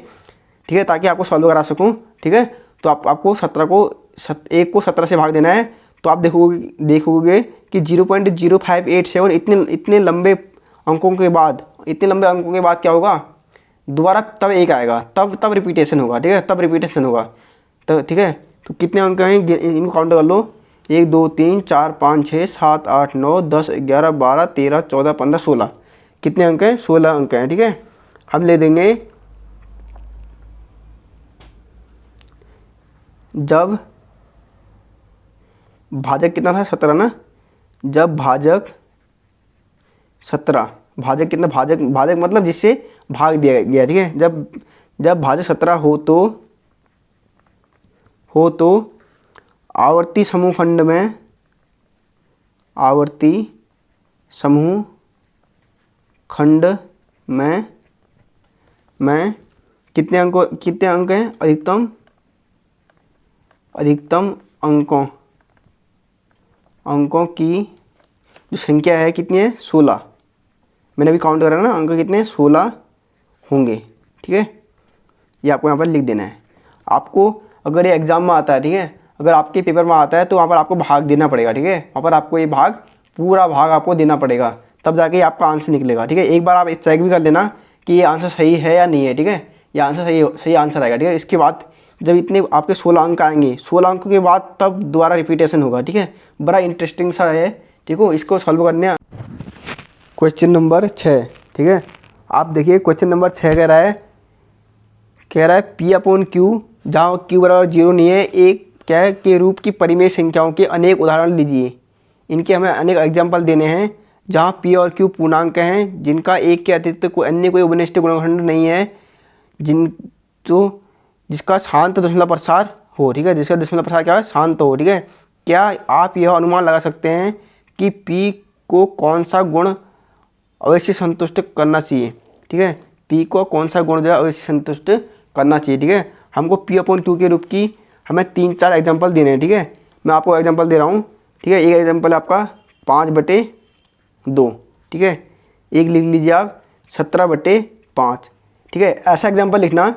ठीक है, ताकि आपको सॉल्व करा सकूँ, ठीक है। तो आपको 1 को 17 से भाग देना है, तो आप देखोगे कि 0.0587 इतने लंबे अंकों के बाद क्या होगा, दोबारा तब 1 आएगा, तब रिपीटेशन होगा, ठीक है, तब रिपीटेशन होगा, तो ठीक है। तो कितने अंक हैं, इनको काउंट कर लो, 1 2 3 4 5 6 7 8 9 10 11 12 13 14 15 16, कितने अंक हैं, 16 अंक हैं, ठीक है। हम ले देंगे, जब भाजक कितना था, 17 ना, जब भाजक 17, भाजक कितना, भाजक मतलब जिससे भाग दिया गया, ठीक है, जब भाजक 17 हो तो आवर्ती समूह खंड में कितने अंक हैं, अधिकतम अंकों की जो संख्या है कितनी है, 16। मैंने अभी काउंट करा ना, अंक कितने, 16 होंगे, ठीक है, ये आपको यहाँ पर लिख देना है। आपको अगर ये एग्ज़ाम में आता है, ठीक है, अगर आपके पेपर में आता है तो वहाँ पर आपको भाग देना पड़ेगा, ठीक है, वहाँ पर आपको ये भाग, पूरा भाग आपको देना पड़ेगा, तब जाके आपका आंसर निकलेगा, ठीक है। एक बार आप चेक भी कर लेना कि ये आंसर सही है या नहीं है, ठीक है, ये आंसर सही आंसर आएगा, ठीक है। इसके बाद जब इतने आपके 16 अंक आएंगे, 16 अंक के बाद तब दोबारा रिपीटेशन होगा, ठीक है। बड़ा इंटरेस्टिंग सा है, ठीक हो। इसको सॉल्व करने क्वेश्चन नंबर 6, ठीक है। आप देखिए क्वेश्चन नंबर 6 कह रहा है P/Q, जहाँ Q बराबर 0 नहीं है, एक क्या है के रूप की परिमेय संख्याओं के अनेक उदाहरण लीजिए। इनके हमें अनेक एग्जाम्पल देने हैं जहाँ P और Q पूर्णांक हैं, जिनका एक के अतिरिक्त कोई अन्य कोई उभयनिष्ठ गुणनखंड नहीं है, जिसका शांत दशमलव प्रसार हो, ठीक है, जिसका दशमलव प्रसार क्या है, शांत हो, ठीक है। क्या आप यह अनुमान लगा सकते हैं कि P को कौन सा गुण अवश्य संतुष्ट करना चाहिए, ठीक है, P को कौन सा गुण जो है अवश्य संतुष्ट करना चाहिए, ठीक है। हमको P/Q के रूप की हमें 3-4 एग्जाम्पल देने हैं, ठीक है। मैं आपको एग्जाम्पल दे रहा हूँ, ठीक है। एक एग्जाम्पल है आपका 5/2, ठीक है। एक लिख लीजिए आप 17/5, ठीक है। ऐसा एग्जाम्पल लिखना,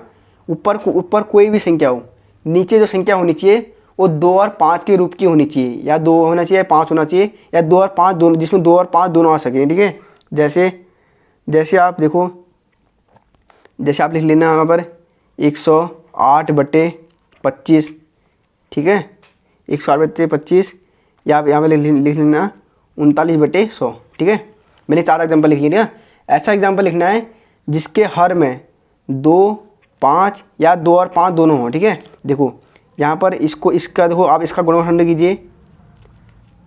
ऊपर कोई भी संख्या हो, नीचे जो संख्या होनी चाहिए वो 2 और 5 के रूप की होनी चाहिए, या 2 होना चाहिए, 5 होना चाहिए, या 2 और 5 दोनों, जिसमें 2 और 5 दोनों आ सकें, ठीक है। जैसे आप देखो, जैसे आप लिख लेना यहाँ पर 108/25, ठीक है, 108/25, या आप यहाँ पर लिख लेना 39/100, ठीक है। मैंने 4 एग्जाम्पल लिखी है। ऐसा एग्जाम्पल लिखना है जिसके हर में 2, 5 या 2 और 5 दोनों हो, ठीक है। देखो यहाँ पर इसका देखो, आप इसका गुणनखंड कीजिए,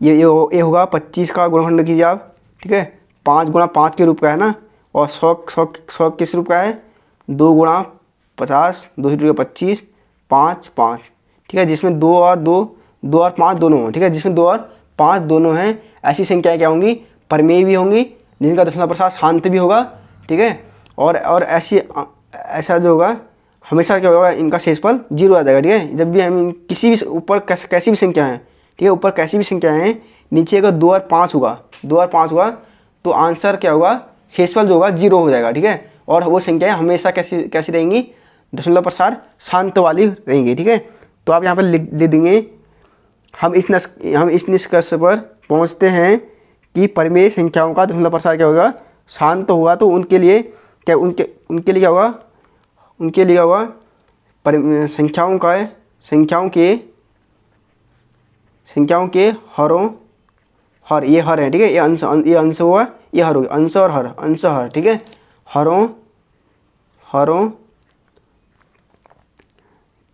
ये होगा 25 का गुणनखंड कीजिए आप, ठीक है। 5 गुणा 5 के रूप का है ना, और 100 किस रूप का है, 2 गुणा 50, 2 25, 5 5, ठीक है, जिसमें 2 और 5 दोनों हो, ठीक है, जिसमें 2 और 5 दोनों हैं। ऐसी संख्याएँ क्या होंगी, परिमेय भी होंगी, जिनका दशमलव प्रसार शांत भी होगा, ठीक है। और ऐसा जो होगा, हमेशा क्या होगा, इनका शेषफल 0 आ जाएगा, ठीक है। जब भी हम किसी भी ऊपर कैसी भी संख्या है, ठीक है, ऊपर कैसी भी संख्या है, नीचे अगर 2 और 5 होगा तो आंसर क्या होगा, शेषफल जो होगा 0 हो जाएगा, ठीक है। और वो संख्याएं हमेशा कैसी रहेंगी, दशमलव प्रसार शांत वाली रहेंगी, ठीक है। तो आप यहाँ पर लिख देंगे, हम इस निष्कर्ष पर पहुँचते हैं कि परिमेय संख्याओं का दशमलव प्रसार क्या होगा, शांत होगा। तो उनके लिए क्या होगा, संख्याओं के हर, ये हर है, ठीक है, ये अंश हुआ, ये हर हो गया, अंश और हर, ठीक है। हरों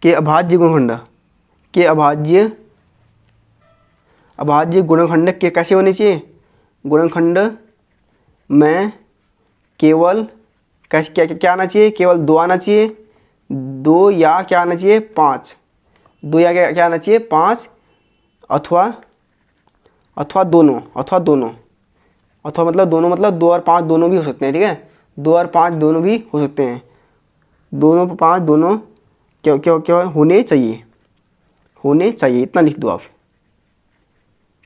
के अभाज्य गुणनखंड के कैसे होने चाहिए, गुणनखंड में केवल क्या आना चाहिए, केवल 2 आना चाहिए, 2 या क्या आना चाहिए, 5, 2 या क्या आना चाहिए, 5, अथवा दोनों, मतलब 2 और 5 दोनों भी हो सकते हैं, ठीक है, 2 और 5 दोनों भी हो सकते हैं, 2 और 5 दोनों क्या होने चाहिए, इतना लिख दो आप,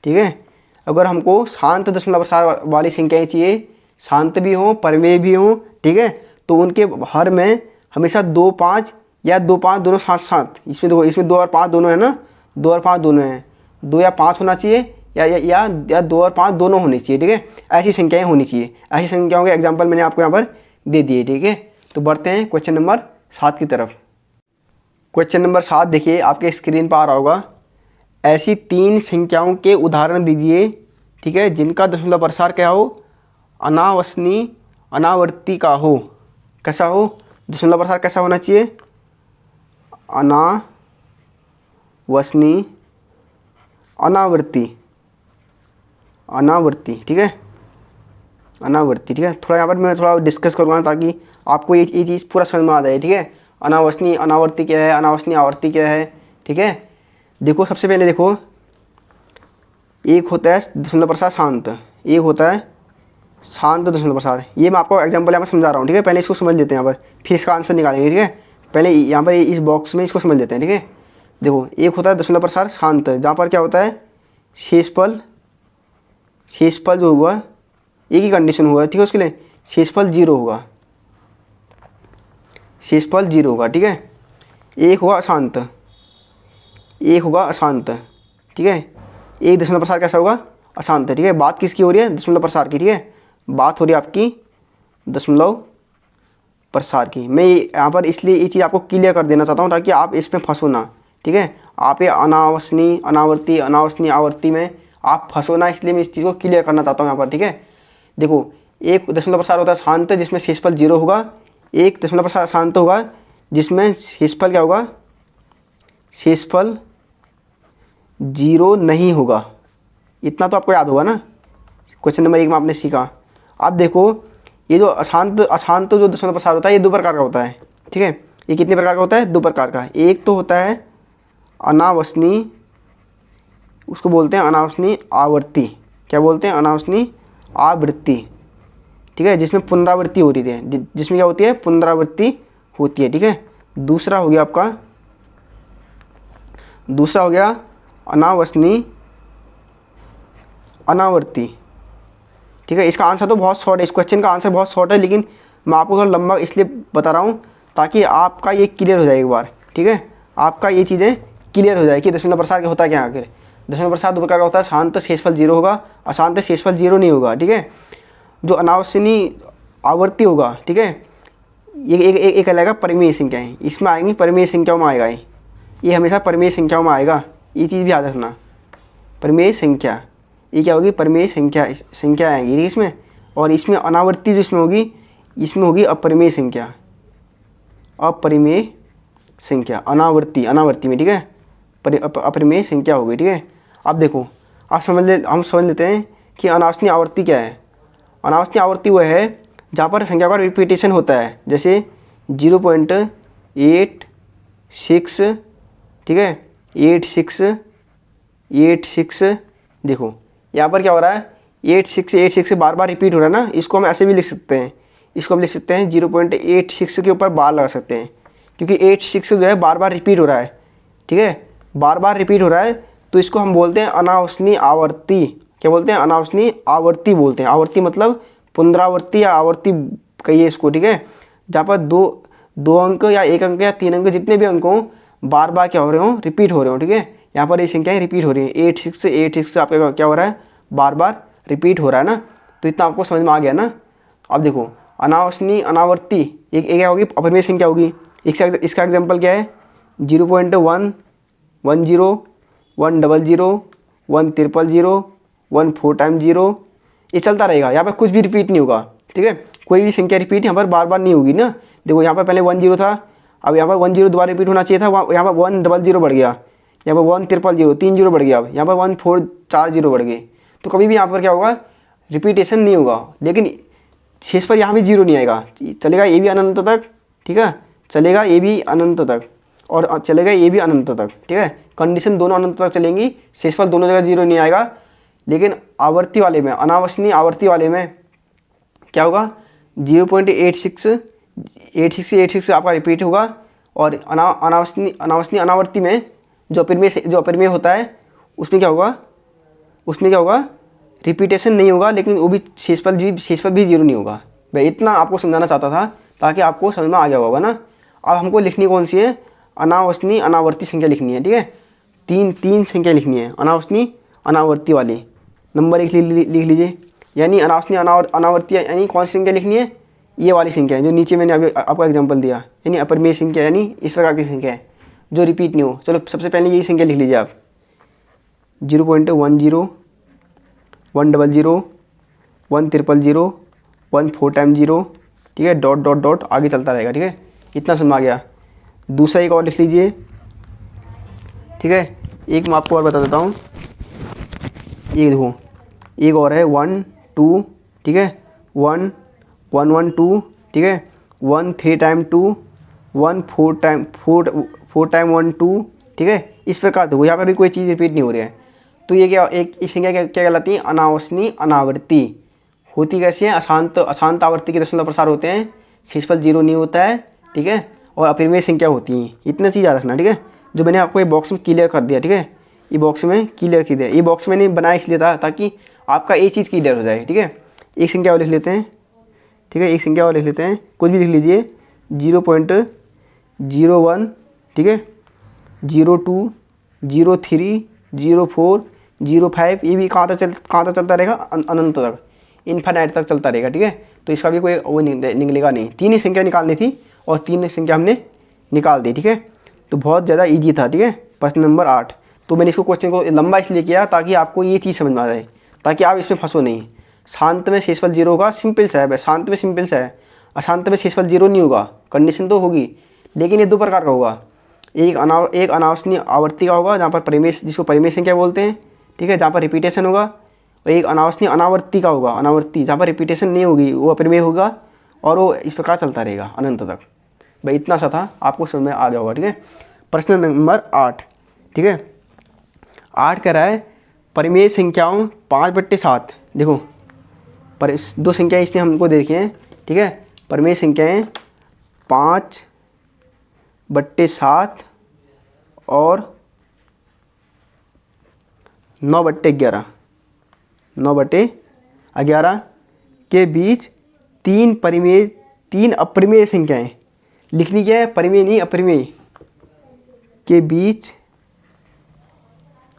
ठीक है। अगर हमको शांत दशमलव प्रसार वाली संख्याएं चाहिए, शांत भी हों, परिमेय भी हों, ठीक है, तो उनके हर में हमेशा 2, 5 या 2, 5 दोनों साथ, इसमें 2 और 5 दोनों है ना, 2 और 5 दोनों हैं, 2 या 5 होना चाहिए, या 2 और 5 दोनों होने चाहिए, ठीक है। ऐसी संख्याएं होनी चाहिए। ऐसी संख्याओं के एग्जाम्पल मैंने आपको यहाँ पर दे दिए, ठीक है। तो बढ़ते हैं क्वेश्चन नंबर 7 की तरफ। क्वेश्चन नंबर 7 देखिए, आपके स्क्रीन पर आ रहा होगा। ऐसी 3 संख्याओं के उदाहरण दीजिए, ठीक है, जिनका दशमलव प्रसार क्या हो, अनावर्ती का हो। कैसा हो, दशमलव प्रसार कैसा होना चाहिए, अनावर्ती, ठीक है, अनावर्ती, ठीक है। थोड़ा यहाँ पर मैं थोड़ा डिस्कस करूँगा ताकि आपको ये चीज़ पूरा समझ में आ जाए, ठीक है। अनावर्ती क्या है, अनावसनीय आवर्ती क्या है, ठीक है। देखो सबसे पहले देखो, एक होता है दशमलव प्रसार शांत, एक होता है शांत दशमलव प्रसार। ये मैं आपको एग्जांपल यहाँ पर समझा रहा हूँ, ठीक है। पहले इसको समझ लेते हैं यहाँ पर, फिर इसका आंसर निकालेंगे, ठीक है। पहले यहाँ पर इस बॉक्स में इसको समझ लेते हैं, ठीक है। देखो एक होता है दशमलव प्रसार शांत, जहाँ पर क्या होता है, शेषफल जो हुआ, एक ही कंडीशन हुआ, ठीक है, उसके लिए शेषफल 0 होगा, ठीक है। एक होगा अशांत, एक होगा अशांत, ठीक है। एक दशमलव प्रसार कैसा होगा? अशांत, ठीक है। बात किसकी हो रही है? दशमलव प्रसार की, ठीक है। बात हो रही है आपकी दशमलव प्रसार की। मैं यहाँ पर इसलिए ये चीज़ आपको क्लियर कर देना चाहता हूँ ताकि आप इसमें फंसो ना, ठीक है। आप ये अनावसनीय अनावर्ती अनावसनीय आवर्ती में आप फंसो ना, इसलिए मैं इस चीज़ को क्लियर करना चाहता हूँ यहाँ पर, ठीक है। देखो, एक दशमलव प्रसार होता है शांत जिसमें शेषफल 0 होगा, एक दशमलव प्रसार शांत होगा जिसमें शेषफल क्या होगा? शेषफल 0 नहीं होगा। इतना तो आपको याद होगा ना, क्वेश्चन नंबर 1 में आपने सीखा। अब देखो, ये जो अशांत जो दशमलव प्रसार होता है ये 2 प्रकार का होता है, ठीक है। ये कितने प्रकार का होता है? 2 प्रकार का। एक तो होता है अनावसनीय, उसको बोलते हैं अनावसनीय आवर्ती। क्या बोलते हैं? अनावसनीय आवृत्ति, ठीक है, जिसमें पुनरावृत्ति हो रही है, जिसमें क्या होती है? पुनरावृत्ति होती है, ठीक है। दूसरा हो गया आपका, दूसरा हो गया अनावसनीय अनावर्ती, ठीक है। इसका आंसर तो बहुत शॉर्ट है, इस क्वेश्चन का आंसर बहुत शॉर्ट है, लेकिन मैं आपको थोड़ा लंबा इसलिए बता रहा हूँ ताकि आपका ये क्लियर हो जाए एक बार, ठीक है। आपका ये चीज़ें क्लियर हो जाए कि दशमलव प्रसार होता क्या आखिर। दशमलव प्रसार 2 प्रकार का होता है, शांत शेषफल 0 होगा, अशांत शेषफल 0 नहीं होगा, ठीक है। जो अनावसनीय आवर्ती होगा, ठीक है, ये एक अलग परिमेय संख्याएँ, इसमें आएंगी परिमेय संख्याओं में आएगा, ये हमेशा परिमेय संख्याओं में आएगा, ये चीज़ भी याद रखना। परिमेय संख्या ये क्या होगी? परिमेय संख्या आएगी इसमें। और इसमें अनावर्ती जो इसमें होगी अपरिमेय संख्या, अपरिमेय संख्या अनावर्ती में, ठीक है, अपरिमेय संख्या होगी, ठीक है। अब देखो, हम समझ लेते हैं कि अनावसनीय आवर्ती क्या है। अनावसनीय आवर्ती वह है जहाँ पर संख्या का रिपीटेशन होता है, जैसे 0.86, ठीक है, 86 देखो यहाँ पर क्या हो रहा है? 86 से बार बार रिपीट हो रहा है ना, इसको हम ऐसे भी लिख सकते हैं, इसको हम लिख सकते हैं 0.86 के ऊपर बार लगा सकते हैं, क्योंकि 86 जो है बार बार रिपीट हो रहा है, ठीक है, बार बार रिपीट हो रहा है, तो इसको हम बोलते हैं अनावसनीय आवर्ती। क्या बोलते हैं? अनावसनीय आवर्ती बोलते हैं। आवर्ती मतलब पुनरावर्ती या आवर्ती कहिए इसको, ठीक है, जहाँ पर दो अंक या 1 अंक या 3 अंक जितने भी अंक हों बार बार क्या हो रहे हों? रिपीट हो रहे हों, ठीक है। यहाँ पर ये संख्याएँ रिपीट हो रही हैं, 86 आपका क्या हो रहा है? बार बार रिपीट हो रहा है ना, तो इतना आपको समझ में आ गया ना। अब देखो, अनावसनीय अनावर्ती एक क्या होगी? अपरिमेय संख्या होगी। इसका एग्जाम्पल क्या है? 0.1 10 1 00 1 00 1 000 1 4 टाइम 0, ये चलता रहेगा। यहाँ पर कुछ भी रिपीट नहीं होगा, ठीक है, कोई भी संख्या रिपीट यहाँ पर बार बार नहीं होगी ना। देखो, यहाँ पर पहले 1 0 था, अब यहाँ पर 1 0 दोबारा रिपीट होना चाहिए था, यहाँ पर 1 00 बढ़ गया, यहाँ पर 1 000 3 0 बढ़ गया, अब यहाँ पर 1 4 4 0 बढ़ गए, तो कभी भी यहाँ पर क्या होगा? रिपीटेशन नहीं होगा। लेकिन शेष पर यहाँ भी 0 नहीं आएगा, चलेगा ये भी अनंत तक, ठीक है, चलेगा ये भी अनंत तक और चलेगा ये भी अनंत तक, ठीक है। कंडीशन दोनों अनंत तक चलेंगी, शेषफल दोनों जगह 0 नहीं आएगा। लेकिन आवर्ती वाले में, अनावसनीय आवर्ती वाले में क्या होगा? 0.86 आपका रिपीट होगा। और अनावसनीय अनावर्ती में जो अपरिमेय होता है उसमें क्या होगा? रिपीटेशन नहीं होगा, लेकिन वो भी शेषफल भी 0 नहीं होगा। मैं इतना आपको समझाना चाहता था ताकि आपको समझ में आ गया होगा ना। अब हमको लिखनी कौन सी है? अनावसनीय अनावर्ती संख्या लिखनी है, ठीक है। तीन संख्या लिखनी है अनावसनीय अनावर्ती वाली। नंबर 1 लिख लीजिए, यानी अनावसनीय अनावर्ती यानी कौन सी संख्या लिखनी है? ये वाली संख्या है जो नीचे मैंने अभी आपको एग्जांपल दिया, यानी अपरिमेय संख्या, यानी इस प्रकार की संख्या है जो रिपीट नहीं हो। चलो सबसे पहले यही संख्या लिख लीजिए आप, 0.10 1 00 1 00 1 000 1 4 टाइम 0, ठीक है, डॉट आगे चलता रहेगा, ठीक है। इतना समझ आ गया। दूसरा एक और लिख लीजिए, ठीक है। एक मैं आपको और बता देता हूँ, ये देखो, एक और है 1 2, ठीक है, 1 1 1 2, ठीक है, 1 3 टाइम 2 1 4 टाइम 1 2, ठीक है। इस प्रकार देखो, यहाँ पर भी कोई चीज़ रिपीट नहीं हो रही है, तो ये क्या एक इस संख्या क्या कहलाती है? अनावसनीय अनावर्ती। होती कैसी है? अशांत आवर्ती के दशमलव प्रसार होते हैं, शेषफल 0 नहीं होता है, ठीक है, और अपरिमेय संख्या होती हैं। इतना चीज़ याद रखना, ठीक है, जो मैंने आपको ये बॉक्स में क्लियर कर दिया, ठीक है, ये बॉक्स में क्लियर कर दिया। ये बॉक्स मैंने बनाया इसलिए था ताकि आपका ये चीज़ क्लियर हो जाए, ठीक है। एक संख्या और लिख लेते हैं, ठीक है, एक संख्या और लिख लेते हैं, कुछ भी लिख लीजिए, 0.01 ठीक है, 02, 03, 04, 05, ये भी कहाँ तक चलता रहेगा, अनंत तक, इन्फिनिट तक चलता रहेगा। ठीक है, तो इसका भी कोई वो निकलेगा नहीं। 3 ही संख्या निकालनी थी और 3 संख्या हमने निकाल दी। ठीक है, तो बहुत ज़्यादा ईजी था। ठीक है, प्रश्न नंबर 8। तो मैंने इसको क्वेश्चन को लंबा इसलिए किया ताकि आपको ये चीज़ समझ में आ जाए, ताकि आप इसमें फंसो नहीं। शांत में शेषफल 0 होगा, सिंपल सा है, शांत में सिंपल सा है। अशांत में शेषफल 0 नहीं होगा, कंडीशन तो होगी, लेकिन ये 2 प्रकार का होगा। एक अनावश्यक आवर्ती का होगा, जहाँ पर परिमेय, जिसको परिमेय संख्या बोलते हैं। ठीक है, जहाँ पर रिपीटेशन होगा। और एक अनावश्यक अनावर्ती का होगा, अनावर्ती, जहाँ पर रिपीटेशन नहीं होगी, वो अपरिमेय होगा और वो इस प्रकार चलता रहेगा अनंत तक। भाई इतना सा था, आपको समझ में आ गया होगा। ठीक है, प्रश्न नंबर 8। ठीक है, 8 कह रहा है परिमेय संख्याओं 5/7। देखो 2 संख्याएँ इसने हमको देखी हैं। ठीक है, परिमेय संख्याएँ 5/7 और 9/11, 9/11 के बीच 3 अपरिमेय संख्याएं लिखनी। क्या है, परिमेय नहीं अपरिमेय, के बीच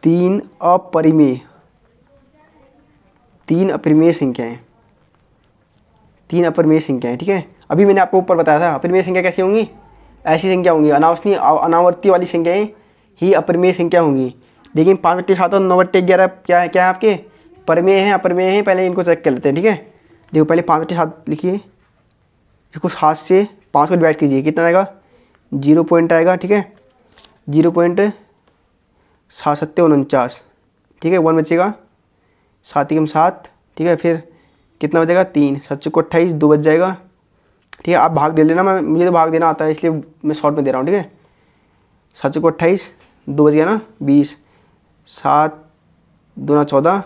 3 अपरिमेय संख्याएं, 3 अपरिमेय संख्याएं। ठीक है, अभी मैंने आपको ऊपर बताया था अपरिमेय संख्या कैसी होंगी, ऐसी संख्या होंगी, अनावर्ती वाली संख्याएं ही अपरिमेय संख्या होंगी। लेकिन 5/7 और 9/11 क्या है आपके, परिमेय हैं अपरिमेय हैं, पहले इनको चेक कर लेते हैं। ठीक है, देखो पहले 5/7 लिखिए, इसको 7 से 5 को डिवाइड कीजिए, कितना आएगा, 0 पॉइंट आएगा। ठीक है, 0.749। ठीक है, 1 बचेगा, 7 × 7। ठीक है, फिर कितना बचेगा, 3, 7 × 28, 2 बच जाएगा। ठीक है, आप भाग दे लेना, मुझे तो भाग देना आता है इसलिए मैं शॉर्ट में दे रहा हूँ। ठीक है, 7 × 28, 2 बच गया ना, 20, 7 दूना 14,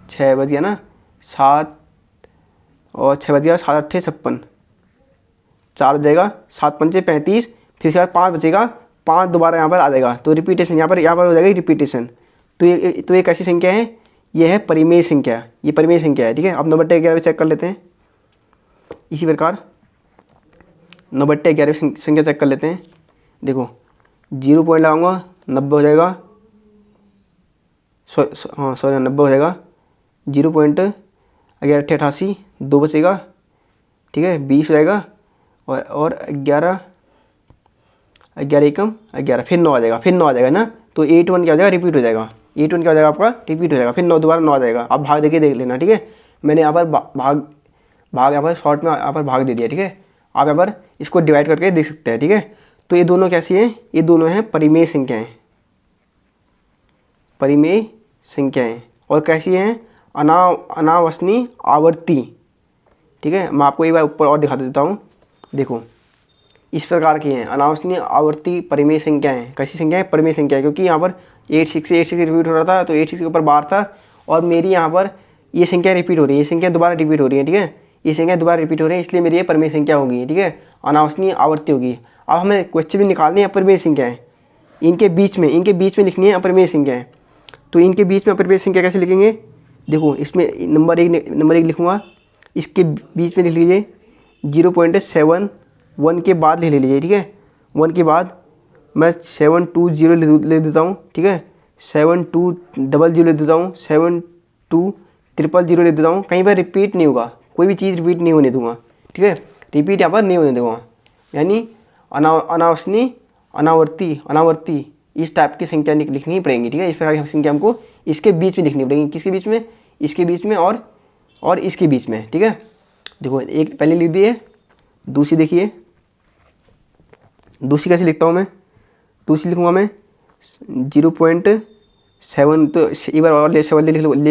6 बच गया ना, 7 और 6 बच गया, 7 8 56, 4 बच जाएगा, 7 पंचे 35, फिर उसके बाद 5 बचेगा, 5 दोबारा यहाँ पर आ जाएगा, तो रिपीटेशन यहाँ पर हो जाएगी रिपीटेशन। तो ये कैसी संख्या है, ये है परिमेय संख्या, ये परिमेय संख्या है। ठीक है, अब 9/11 चेक कर लेते हैं। इसी प्रकार 9/11 संख्या चेक कर लेते हैं। देखो 0 पॉइंट लगाऊंगा, 90 हो जाएगा, सॉरी 90 हो जाएगा, 0.1188, 2 बचेगा। ठीक है, 20 हो जाएगा, और 11 एकम 11, फिर 9 आ जाएगा, फिर 9 आ जाएगा ना, तो 81 क्या हो जाएगा, रिपीट हो जाएगा। 81 क्या हो जाएगा आपका, रिपीट हो जाएगा, फिर 9 दोबारा 9 आ जाएगा। आप भाग देके देख लेना। ठीक है, मैंने यहाँ पर भाग यहाँ पर शॉर्ट में यहाँ पर भाग दे दिया। ठीक है, आप यहाँ पर इसको डिवाइड करके देख सकते हैं। ठीक है, तो ये दोनों कैसी हैं, ये दोनों हैं परिमेय संख्याएँ, परिमेय संख्याएँ। और कैसी हैं, अनावश्यक आवर्ती। ठीक है, मैं आपको एक बार ऊपर और दिखा देता हूँ। देखो इस प्रकार की हैं अनावश्यक आवर्ती परिमेय संख्याएँ। कैसी संख्या है, परिमेय संख्या, क्योंकि यहाँ पर 86 से 86 रिपीट हो रहा था, तो 86 के ऊपर बार था, और मेरी यहाँ पर ये संख्या रिपीट हो रही है, ये संख्या दोबारा रिपीट हो रही है। ठीक है, ये संख्या दोबारा रिपीट हो रही है, इसलिए मेरी ये परिमेय संख्या होगी। ठीक है, अनावश्यक आवर्ती होगी। अब हमें क्वेश्चन भी निकालनी है अपरिमेय संख्याएँ, इनके बीच में लिखनी है अपरिमेय संख्याएँ। तो इनके बीच में अपरिमेय संख्या कैसे लिखेंगे, देखो इसमें नंबर एक लिखूँगा, इसके बीच में लिख लीजिए 0.71 के बाद लिख लीजिए। ठीक है, 1 के बाद मैं 720 ले देता हूँ। ठीक है, 7200 ले देता हूँ, 72000 ले देता हूँ। कहीं पर रिपीट नहीं होगा, कोई भी चीज़ रिपीट नहीं होने दूंगा। ठीक है, रिपीट यहाँ पर नहीं होने दूंगा, यानी अनावश्यक अनावर्ती इस टाइप की संख्या लिखनी पड़ेंगी। ठीक है, इस प्रकार की संख्या हमको इसके बीच में लिखनी पड़ेगी। किसके बीच में, इसके बीच में और इसके बीच में। ठीक है, देखो एक पहले लिख दिए, दूसरी देखिए, दूसरी कैसे लिखता हूँ मैं, दूसरी लिखूँगा मैं 0.7, तो एक बार और ले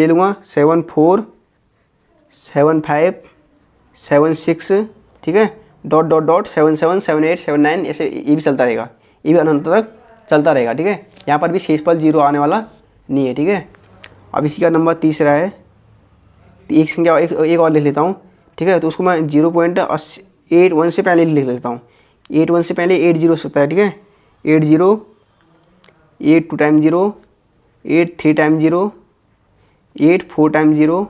लूँगा 747576। ठीक है, डॉट 77 78 79, ऐसे ये भी चलता रहेगा, ये भी अनंत तक चलता रहेगा। ठीक है, यहाँ पर भी शेषफल 0 आने वाला नहीं है। ठीक है, अब इसी का नंबर तीसरा है, एक संख्या एक और लिख लेता हूँ। ठीक है, तो उसको मैं 0.81 से पहले लिख लेता हूँ, 81 से पहले 80 हो सकता है। ठीक है, 80, 8 2 टाइम 0, 8 3 टाइम 0, 8 4 टाइम 0,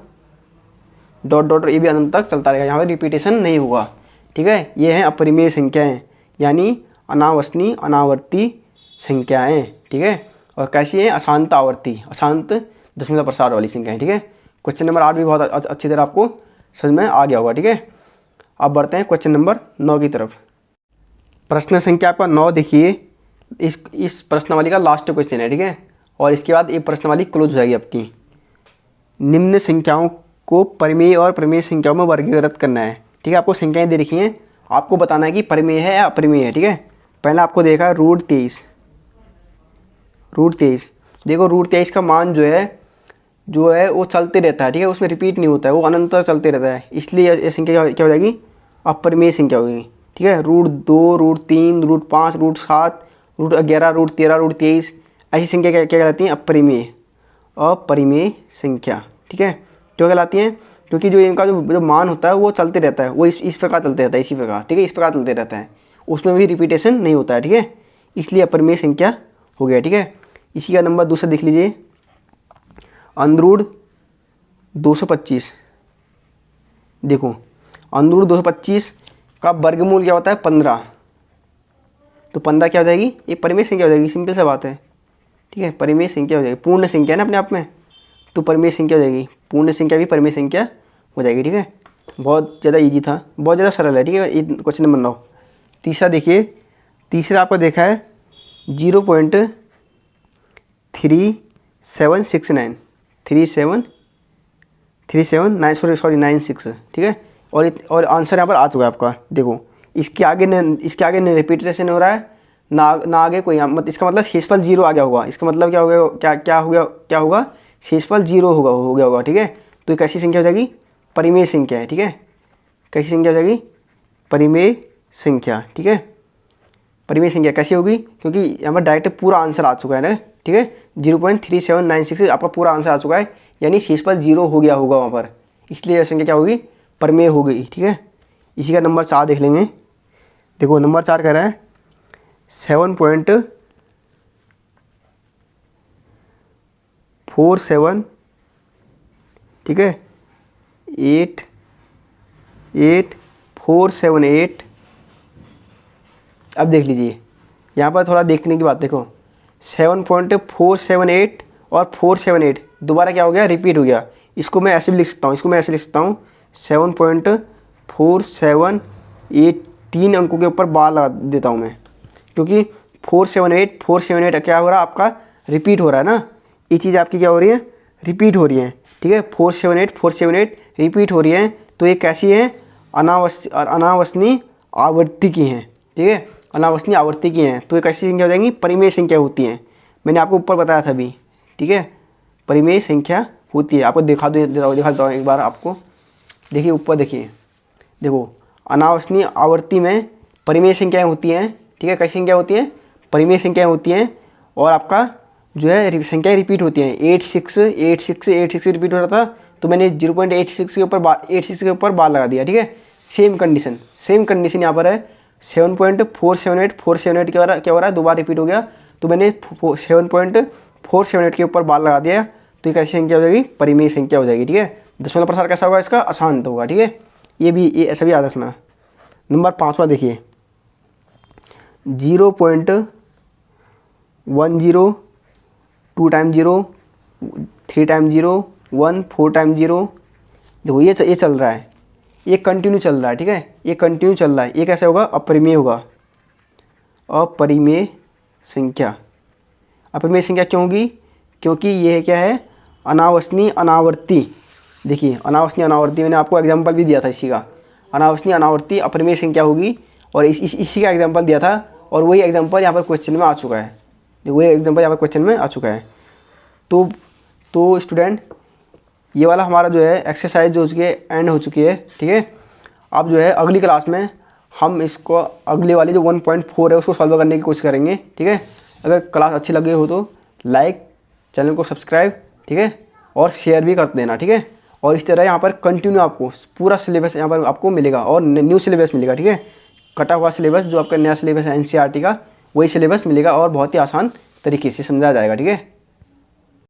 डॉट ये भी अनंत तक चलता रहेगा, यहाँ पर रिपीटेशन नहीं होगा। ठीक है, ये है अपरिमेय संख्याएँ, यानी अनावसनीय अनावर्ती संख्याएं, ठीक है। और कैसी है, अशांत आवर्ती, अशांत दशमलव प्रसार वाली संख्याएं, ठीक है। क्वेश्चन नंबर 8 भी बहुत अच्छी तरह आपको समझ में आ गया होगा, ठीक है। अब बढ़ते हैं क्वेश्चन नंबर 9 की तरफ। प्रश्न संख्या आपका 9 देखिए, इस प्रश्नावली का लास्ट क्वेश्चन है, ठीक है। और इसके बाद ये प्रश्नावली क्लोज हो जाएगी आपकी। निम्न संख्याओं को परिमेय और प्रमेय संख्याओं में वर्गीकृत करना है, ठीक है। आपको संख्याएं दे रखी हैं, आपको बताना है कि परिमेय है या अपरिमेय है, ठीक है। पहला आपको देखा √23, देखो √23 का मान जो है वो चलते रहता है, ठीक है। उसमें रिपीट नहीं होता है, वो अनंतर चलते रहता है, इसलिए ये संख्या क्या हो जाएगी, अपरिमेय संख्या होगी, ठीक है। √2, √3, √5, √7, √11, √13, √23 ऐसी संख्या क्या कहलाती हैं, अपरिमेय संख्या, ठीक है। क्यों कहलाती हैं, क्योंकि जो इनका जो मान होता है वो चलते रहता है, वो इस प्रकार चलते रहता है, इसी प्रकार, ठीक है। इस प्रकार चलते रहता है, उसमें भी रिपीटेशन नहीं होता है, ठीक है। इसलिए अपरिमेय संख्या हो गया, ठीक है। इसी का नंबर दूसरा देख लीजिए, √225। देखो √225 का वर्गमूल क्या होता है, 15। तो 15 क्या हो जाएगी, ये परिमेय संख्या हो जाएगी, सिंपल सा बात है, ठीक है। परिमेय संख्या हो जाएगी, पूर्ण संख्या है ना अपने आप में, तो परिमेय संख्या हो जाएगी, पूर्ण संख्या भी परिमेय संख्या हो जाएगी, ठीक है। बहुत ज़्यादा इजी था, बहुत ज़्यादा सरल है, ठीक है। Question number 9। तीसरा देखिए, तीसरा आपको देखा है 0.3769, 96, ठीक है। और आंसर यहाँ पर आ चुका है आपका। देखो इसके आगे न रिपीटेशन हो रहा है ना आगे कोई, मतलब इसका मतलब शेषफल 0 आ गया होगा। इसका मतलब क्या हो गया, क्या होगा, शेषफल 0 हो गया होगा, ठीक है। तो ये कैसी संख्या हो जाएगी, परिमेय संख्या है, ठीक है। कैसी संख्या हो जाएगी, परिमेय संख्या, ठीक है। परिमेय संख्या कैसी होगी, क्योंकि यहाँ पर डायरेक्ट पूरा आंसर आ चुका है ना, ठीक है। 0.3796 आपका पूरा आंसर आ चुका है, यानी शेषफल 0 हो गया होगा वहाँ पर, इसलिए यह संख्या क्या होगी, परिमेय हो गई, ठीक है। इसी का नंबर 4 देख लेंगे। देखो नंबर 4 कह रहा है 7.47, ठीक है, 88478। अब देख लीजिए यहाँ पर थोड़ा देखने की बात, देखो 7.478 और 478 दोबारा क्या हो गया, रिपीट हो गया। इसको मैं ऐसे भी लिख सकता हूँ, 7.47, 3 अंकों के ऊपर बार लगा देता हूँ मैं, क्योंकि 478 क्या हो रहा है आपका, रिपीट हो रहा है ना। ये चीज़ आपकी क्या हो रही है, रिपीट हो रही है, ठीक है। 478 रिपीट हो रही है, तो ये कैसी है, अनावसनीय आवर्ती की हैं, ठीक है। अनावसनीय आवर्ती की हैं, तो ये कैसी संख्या हो जाएंगी, परिमेय संख्या होती हैं। मैंने आपको ऊपर बताया था अभी, ठीक है, परिमेय संख्या होती है। आपको दिखा देता हूँ एक बार आपको। देखिए ऊपर देखिए, देखो अनावसनीय आवर्ती में परिमेय संख्याएं होती हैं, ठीक है। कैसी संख्या होती हैं, परिमेय संख्याएं होती हैं। और आपका जो है संख्याएं रिपीट होती हैं, 86 रिपीट हो रहा था, तो मैंने 0.86 के ऊपर बार लगा दिया, ठीक है। सेम कंडीशन यहाँ पर है। 7.478 क्या हो रहा है, 2 बार रिपीट हो गया, तो मैंने 7.478 के ऊपर बार लगा दिया, तो ये कैसी संख्या हो जाएगी, परिमेय संख्या हो जाएगी, ठीक है। दशमलव प्रसार कैसा होगा इसका, अशांत होगा, ठीक है। ये ऐसा भी याद रखना। नंबर 5वां देखिए 0.10, 2 टाइम 0, 3 टाइम 0, 1, 4 टाइम 0। देखो ये चल रहा है, ये कंटिन्यू चल रहा है, ठीक है। ये कंटिन्यू चल रहा है, ये कैसे होगा, अपरिमेय होगा, अपरिमेय संख्या। अपरिमेय संख्या क्यों होगी, क्योंकि ये क्या है, अनावसनीय अनावर्ती। देखिए अनावसनीय अनावर्ती मैंने आपको एग्जांपल भी दिया था इसी का, अनावसनीय अनावर्ती अपरिमेय संख्या होगी, और इसी का एग्जांपल दिया था, और वही एग्जांपल यहाँ पर क्वेश्चन में आ चुका है, वही एग्जांपल यहाँ पर क्वेश्चन में आ चुका है। तो स्टूडेंट ये वाला हमारा जो है एक्सरसाइज जो उसके एंड हो चुकी है, ठीक है। अब जो है अगली क्लास में हम इसको अगली वाली जो 1.4 है उसको सॉल्व करने की कोशिश करेंगे, ठीक है। अगर क्लास अच्छी लगी हो तो लाइक, चैनल को सब्सक्राइब, ठीक है, और शेयर भी कर देना, ठीक है। और इस तरह यहाँ पर कंटिन्यू आपको पूरा सिलेबस यहाँ पर आपको मिलेगा, और न्यू सिलेबस मिलेगा, ठीक है। कटा हुआ सिलेबस जो आपका नया सिलेबस है NCERT का, वही सिलेबस मिलेगा, और बहुत ही आसान तरीके से समझाया जाएगा, ठीक है।